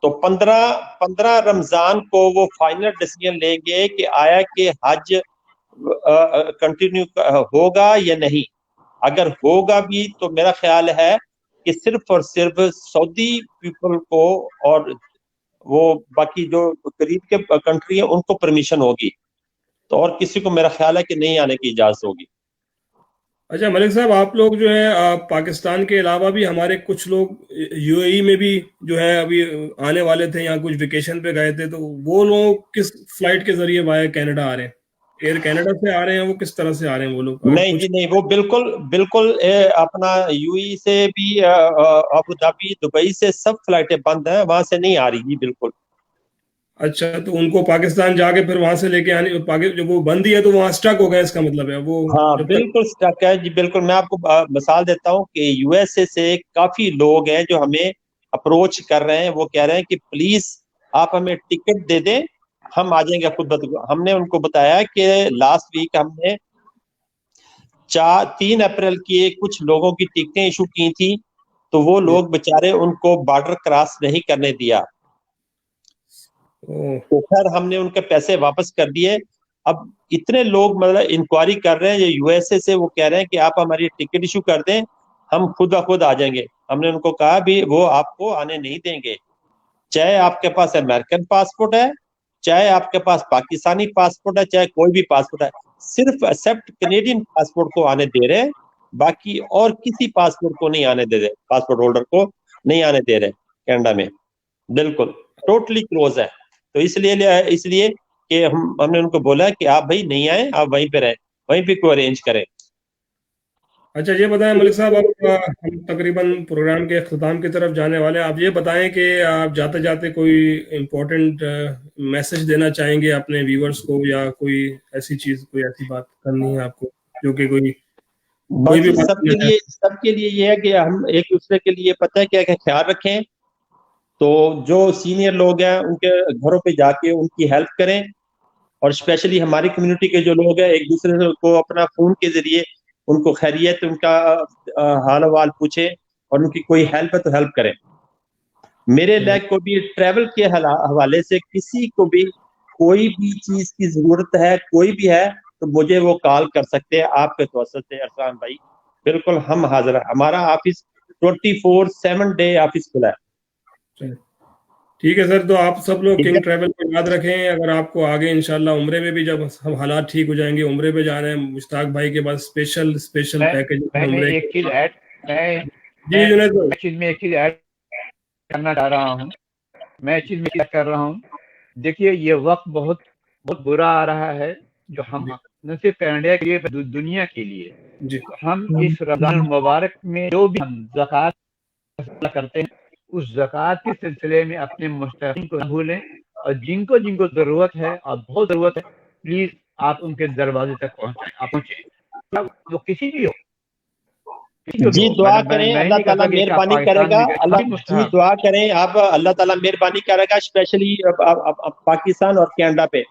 तो 15 रमजान को वो फाइनल डिसीजन लेंगे कि आया कि हज कंटिन्यू होगा या नहीं। अगर होगा भी तो मेरा ख्याल है कि सिर्फ और सिर्फ सऊदी पीपल को और वो बाकी जो करीब के कंट्री है उनको परमिशन होगी, तो और किसी को मेरा ख्याल है कि नहीं आने की इजाजत होगी। अच्छा मलिक साहब, आप लोग जो है पाकिस्तान के अलावा भी हमारे कुछ लोग यूएई में भी जो है अभी आने वाले थे, यहाँ कुछ वेकेशन पे गए थे, तो वो लोग किस फ्लाइट के जरिए वाया कनाडा आ रहे हैं? एयर कनाडा से आ रहे हैं? वो किस तरह से आ रहे हैं वो लोग? नहीं जी नहीं, वो बिल्कुल अपना यूएई से भी अबू धाबी दुबई से सब फ्लाइटें बंद हैं, वहां से नहीं आ रही जी बिल्कुल। अच्छा, तो उनको पाकिस्तान जाके फिर वहां से लेके आने, जो वो बंद ही है तो वहां स्टक हो गया, इसका मतलब है वो? हाँ बिल्कुल स्टक है जी, बिल्कुल। मैं आपको मिसाल देता हूँ कि यूएसए से काफी लोग हैं जो हमें अप्रोच कर रहे हैं, वो कह रहे हैं कि प्लीज आप हमें टिकट दे दें, हम आ जाएंगे खुद हमने उनको बताया कि लास्ट वीक हमने 3 अप्रैल की कुछ लोगों की टिकटें इशू की थी, तो वो लोग बेचारे उनको बॉर्डर क्रॉस नहीं करने दिया, तो खैर हमने उनके पैसे वापस कर दिए। अब इतने लोग मतलब इंक्वायरी कर रहे हैं, ये यूएसए से, वो कह रहे हैं कि आप हमारी टिकट इशू कर दें, हम खुद ब खुद आ जाएंगे। हमने उनको कहा भी वो आपको आने नहीं देंगे, चाहे आपके पास अमेरिकन पासपोर्ट है, चाहे आपके पास पाकिस्तानी पासपोर्ट है, चाहे कोई भी पासपोर्ट है, सिर्फ एक्सेप्ट कैनेडियन पासपोर्ट को आने दे रहे, बाकी और किसी पासपोर्ट को नहीं आने दे रहे, पासपोर्ट होल्डर को नहीं आने दे रहे कनाडा में, बिल्कुल टोटली क्लोज है। तो इसलिए कि हमने उनको बोला कि आप भाई नहीं आए, आप वहीं पे रहे, वहीं पे कोई अरेंज करें। अच्छा ये बताएं मलिक साहब, आप हम तकरीबन प्रोग्राम के अख्ताम की तरफ जाने वाले हैं, आप ये बताएं कि आप जाते जाते कोई इम्पोर्टेंट मैसेज देना चाहेंगे अपने व्यूअर्स को, या कोई ऐसी चीज, कोई ऐसी बात करनी है आपको जो कि कोई भी सबके लिए ये है कि हम एक दूसरे के लिए पता है क्या ख्याल रखें, तो जो सीनियर लोग हैं उनके घरों पे जाके उनकी हेल्प करें, और स्पेशली हमारी कम्युनिटी के जो लोग हैं एक दूसरे को अपना फोन के जरिए उनको खैरियत, उनका हाल हवाल पूछे, और उनकी कोई हेल्प है तो हेल्प करें। मेरे लायक को भी ट्रैवल के हवाले से किसी को भी कोई भी चीज की जरूरत है, कोई भी है, तो मुझे वो कॉल कर सकते हैं आपके तवज्जुह से अरसलान भाई, बिल्कुल हम हाजिर हैं। हमारा ऑफिस 24/7 डे ऑफिस खुला है। ठीक है सर, तो आप सब लोग किंग ट्रैवल को याद रखें, अगर आपको आगे इंशाल्लाह उम्रे में भी जब हम हालात ठीक हो जाएंगे उम्रे पे जाना है, मुश्ताक भाई के पास स्पेशल पैकेज मैंने एक चीज ऐड करना चाह रहा हूँ, मैं इस चीज में कर रहा हूँ। देखिए ये वक्त बहुत बहुत बुरा आ रहा है, जो हम न सिर्फ कनाडा के लिए दुनिया के लिए, हम इस रमजान मुबारक में जो भी हम ज़कात करते हैं, उस ज़कात के सिलसिले में अपने मुस्तहिक़ीन को न भूलें, और जिनको जिनको ज़रूरत है और बहुत ज़रूरत है, प्लीज आप उनके दरवाजे तक पहुंचे, वो किसी भी हो। जी दुआ करें, अल्लाह ताला मेहरबानी करेगा। जी दुआ करें आप, अल्लाह ताला मेहरबानी करेगा, स्पेशली पाकिस्तान और कनाडा पे।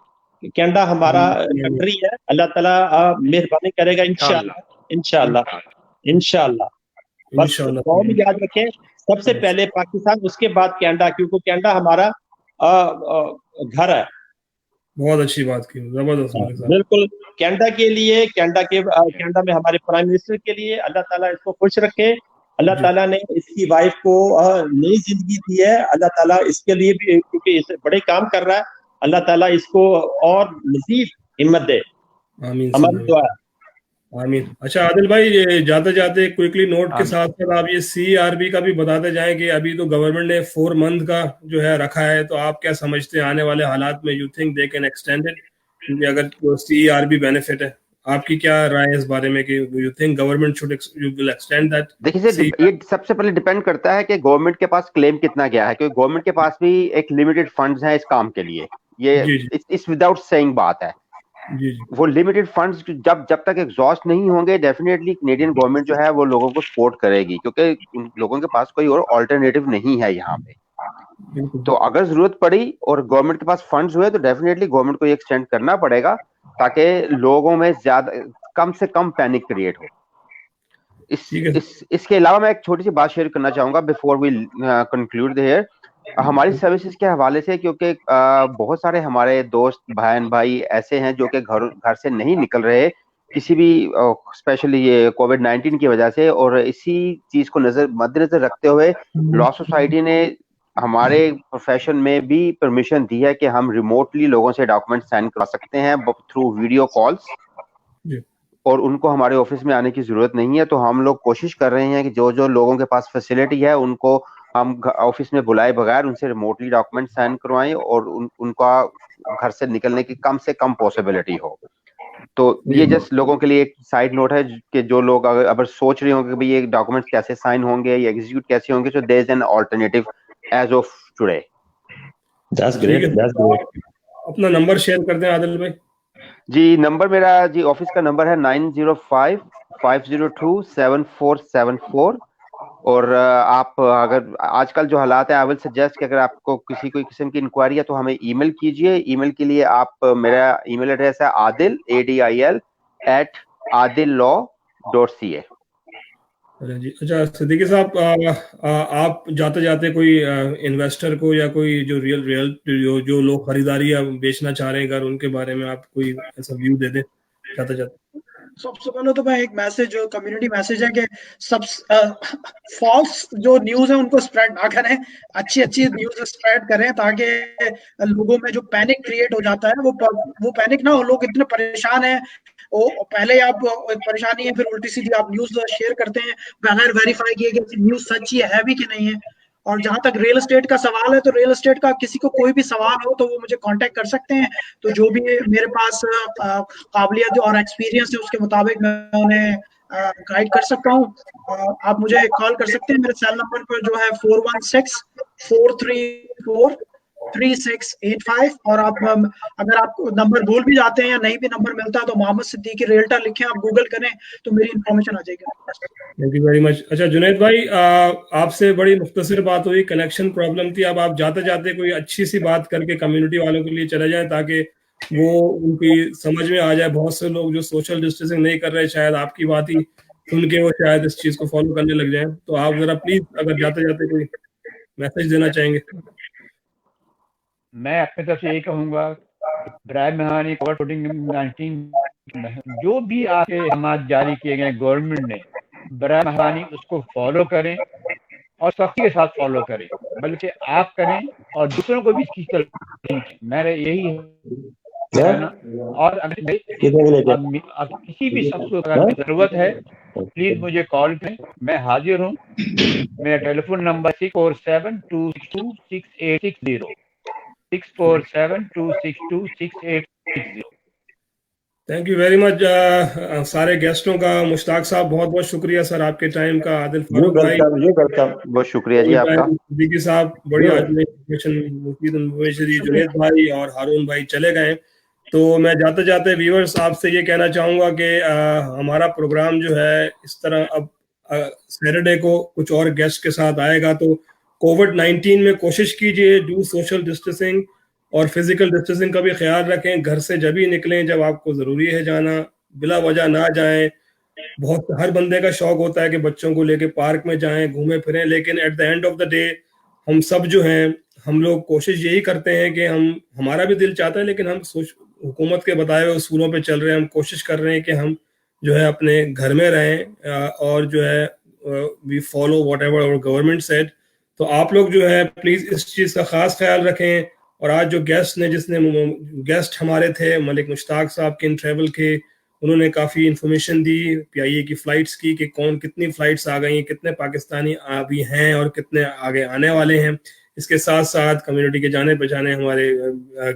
कनाडा हमारा कंट्री है, अल्लाह ताला मेहरबानी करेगा इंशाअल्लाह इंशाअल्लाह इंशाअल्लाह। बस कौन याद रखें, सबसे पहले पाकिस्तान, उसके बाद कनाडा, क्योंकि कनाडा हमारा घर है। बहुत अच्छी बात की, जबरदस्त। बिल्कुल कनाडा के लिए, कनाडा में हमारे प्राइम मिनिस्टर के लिए अल्लाह ताला इसको खुश रखे। अल्लाह ताला ने इसकी वाइफ को नई जिंदगी दी है, अल्लाह ताला इसके लिए भी, क्योंकि इसे बड़े काम कर रहा है, अल्लाह ताला इसको और मजीद हिम्मत दे। आमीन, हमारी दुआ है। आमीन। अच्छा आदिल भाई, जाते जाते क्विकली नोट के साथ साथ आप ये CERB का भी बताते जाएं कि अभी तो गवर्नमेंट ने 4 मंथ का जो है रखा है, तो आप क्या समझते हैं आने वाले हालात में, you think they can extend it, क्योंकि अगर CERB बेनिफिट है, आपकी क्या राय है इस बारे में कि you think government should will extend that? देखिए सर, ये सबसे पहले डिपेंड करता है कि गवर्नमेंट के पास क्लेम कितना गया है, क्योंकि गवर्नमेंट के पास भी एक लिमिटेड फंड्स हैं इस काम के लिए, ये इस विदाउट सेइंग बात है। वो लिमिटेड फंड्स जब तक एग्जॉस्ट नहीं होंगे, डेफिनेटली कैनेडियन गवर्नमेंट जो है वो लोगों को सपोर्ट करेगी, क्योंकि उन लोगों के पास कोई और ऑल्टरनेटिव नहीं है यहाँ पे। तो अगर जरूरत पड़ी और गवर्नमेंट के पास फंड्स हुए, तो डेफिनेटली गवर्नमेंट को ये एक्सटेंड करना पड़ेगा, ताकि लोगों में ज्यादा कम से कम पैनिक क्रिएट हो। इसके अलावा मैं एक छोटी सी बात शेयर करना चाहूंगा बिफोर वी कंक्लूड हियर, हमारी सर्विसेज के हवाले से, क्योंकि बहुत सारे हमारे दोस्त बहन भाई ऐसे हैं जो कि घर से नहीं निकल रहे किसी भी, स्पेशली ये कोविड-19 की वजह से, और इसी चीज को मद्देनजर रखते हुए लॉ सोसाइटी ने हमारे प्रोफेशन में भी परमिशन दी है कि हम रिमोटली लोगों से डॉक्यूमेंट साइन करा सकते हैं थ्रू वीडियो कॉल्स, और उनको हमारे ऑफिस में आने की जरूरत नहीं है। तो हम लोग कोशिश कर रहे हैं कि जो लोगों के पास फैसिलिटी है उनको हम ऑफिस में बुलाए बगैर उनसे रिमोटली डॉक्यूमेंट साइन करवाएं, और उनका घर से निकलने की कम से कम पॉसिबिलिटी हो। तो ये जस्ट लोगों के लिए एक साइड नोट है कि जो लोग अगर सोच रहे होंगे कि भाई ये डॉक्यूमेंट्स कैसे साइन होंगे या एग्जीक्यूट कैसे होंगे, so there is an alternative as of today. That's great, that's great. अपना नंबर शेयर कर दें आदिल भाई। जी नंबर मेरा ऑफिस का नंबर है 905-502-7474, और आप अगर आजकल जो हालात है, आई विल सजेस्ट कि अगर आपको कोई किस्म की इंक्वायरी है तो हमें ईमेल कीजिए। ईमेल के लिए आप, मेरा ईमेल एड्रेस है adil @adillaw.ca। जी, अच्छा सिद्दीकी साहब, आप जाते जाते कोई इन्वेस्टर को या कोई जो रियल जो लोग खरीदारी या बेचना चाह रहे हैं घर, उनके बारे में आप कोई ऐसा व्यू दे दें जाते जाते? सबसे पहले तो मैं एक मैसेज, जो कम्युनिटी मैसेज है कि सब फॉल्स जो न्यूज है उनको स्प्रेड ना करें, अच्छी अच्छी न्यूज स्प्रेड करें, ताकि लोगों में जो पैनिक क्रिएट हो जाता है वो पैनिक ना हो। लोग इतने परेशान हैं, वो पहले आप परेशानी है, फिर उल्टी सीधी आप न्यूज शेयर करते हैं बगैर वेरीफाई किए कि न्यूज सच्ची है भी कि नहीं है। और जहां तक रियल एस्टेट का सवाल है, तो रियल एस्टेट का किसी को कोई भी सवाल हो तो वो मुझे कांटेक्ट कर सकते हैं। तो जो भी मेरे पास काबिलियत और एक्सपीरियंस है उसके मुताबिक मैं उन्हें गाइड कर सकता हूँ। आप मुझे कॉल कर सकते हैं मेरे सेल नंबर पर जो है 416-434-3685। और आप अगर आप नंबर भूल भी जाते हैं या नहीं भी नंबर मिलता तो मोहम्मद सिद्दीकी रियल्टर लिखें, आप गूगल करें तो मेरी इंफॉर्मेशन आ जाएगी। Thank you very much. अच्छा जुनैद भाई, आपसे बड़ी मुख्तसर बात हुई, कनेक्शन प्रॉब्लम थी। अब आप जाते जाते कोई अच्छी सी बात करके कम्युनिटी वालों के लिए चले जाए, ताकि वो उनकी समझ में आ जाए। बहुत से लोग जो सोशल डिस्टेंसिंग नहीं कर रहे, शायद आपकी बात ही सुन के वो शायद इस चीज को फॉलो करने लग जाए। तो आप जरा प्लीज अगर जाते जाते कोई मैसेज देना चाहेंगे। मैं अपनी तरफ से यही कहूंगा, बराए मेहरबानी कोविड-19 जो भी आपके अहकाम जारी किए गए गवर्नमेंट ने, बराए मेहरबानी उसको फॉलो करें और सख्ती के साथ फॉलो करें, बल्कि आप करें और दूसरों को भी इसकी तरफ। मेरा यही है ना। और अगर किसी भी शख्स को अगर जरूरत है प्लीज मुझे कॉल करें, मैं हाजिर हूँ। मेरा telephone number 6472626860 6472626860। Thank you very much सारे गेस्टों का। मुश्ताक साहब बहुत बहुत शुक्रिया सर आपके टाइम का। आदिल फारूक भाई बहुत शुक्रिया जी आपका। सिद्दीकी साहब बड़ी इंफॉर्मेशन। जुनैद भाई और हारून भाई चले गए, तो मैं जाते जाते व्यूअर्स आपसे ये कहना चाहूंगा कि हमारा प्रोग्राम जो है इस तरह अब सैटरडे को कुछ और गेस्ट के साथ आएगा। तो कोविड-19 में कोशिश कीजिए, डू सोशल डिस्टेंसिंग और फिजिकल डिस्टेंसिंग का भी ख्याल रखें। घर से जब ही निकलें जब आपको जरूरी है जाना, बिला वजह ना जाएं। बहुत हर बंदे का शौक होता है कि बच्चों को लेके पार्क में जाएं, घूमें फिरें, लेकिन at the end of the day हम सब जो हैं, हम लोग कोशिश यही करते हैं कि हमारा भी दिल चाहता है, लेकिन हम हुकूमत के बताए हुए उसूलों पे चल रहे हैं। हम कोशिश कर रहे हैं कि हम जो है अपने घर में रहें और जो है we follow whatever our government said. तो आप लोग जो है प्लीज इस चीज का खास ख्याल रखें। और आज जो गेस्ट हमारे थे मलिक मुश्ताक साहब के इन ट्रेवल के, उन्होंने काफ़ी इंफॉर्मेशन दी PIA की फ़्लाइट्स की, कि कौन कितनी फ़्लाइट्स आ गई, कितने पाकिस्तानी अभी हैं और कितने आगे आने वाले हैं। इसके साथ साथ कम्युनिटी के जाने पहचाने हमारे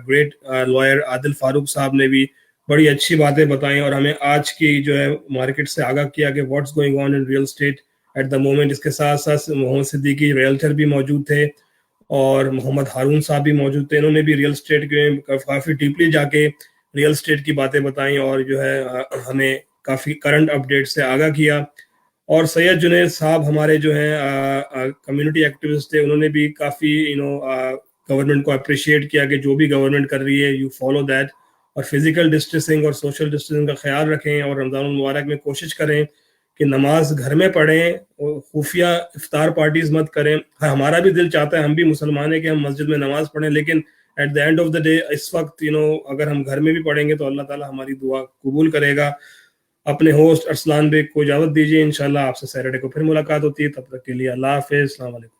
ग्रेट लॉयर आदिल फारूक साहब ने भी बड़ी अच्छी बातें बताई और हमें आज की जो है मार्केट से आगाह किया कि what's going on in real estate at the moment. इसके साथ साथ मोहम्मद सिद्दीकी रियल्टर भी मौजूद थे और मोहम्मद हारून साहब भी मौजूद थे। इन्होंने भी रियल एस्टेट के काफ़ी डीपली जाके रियल एस्टेट की बातें बताई और जो है हमें काफ़ी करंट अपडेट से आगाह किया। और सैयद जुनैद साहब हमारे जो हैं कम्युनिटी एक्टिविस्ट थे, उन्होंने भी काफ़ी गवर्नमेंट को अप्रिशिएट किया कि जो भी गवर्नमेंट कर रही है यू फॉलो दैट, और फिजिकल डिस्टेंसिंग और सोशल डिस्टेंसिंग का ख्याल रखें और रमज़ान मुबारक में कोशिश करें कि नमाज घर में पढ़ें और खुफिया इफ्तार पार्टीज मत करें। हमारा भी दिल चाहता है, हम भी मुसलमान हैं, कि हम मस्जिद में नमाज पढ़ें, लेकिन at the end of the day इस वक्त अगर हम घर में भी पढ़ेंगे तो अल्लाह ताला हमारी दुआ कबूल करेगा। अपने होस्ट अरसलान बेग को इजाज़त दीजिए। इंशाल्लाह आपसे सैटरडे को फिर मुलाकात होती है। तब तक के लिए अल्लाह हाफिज़, अस्सलाम वालेकुम।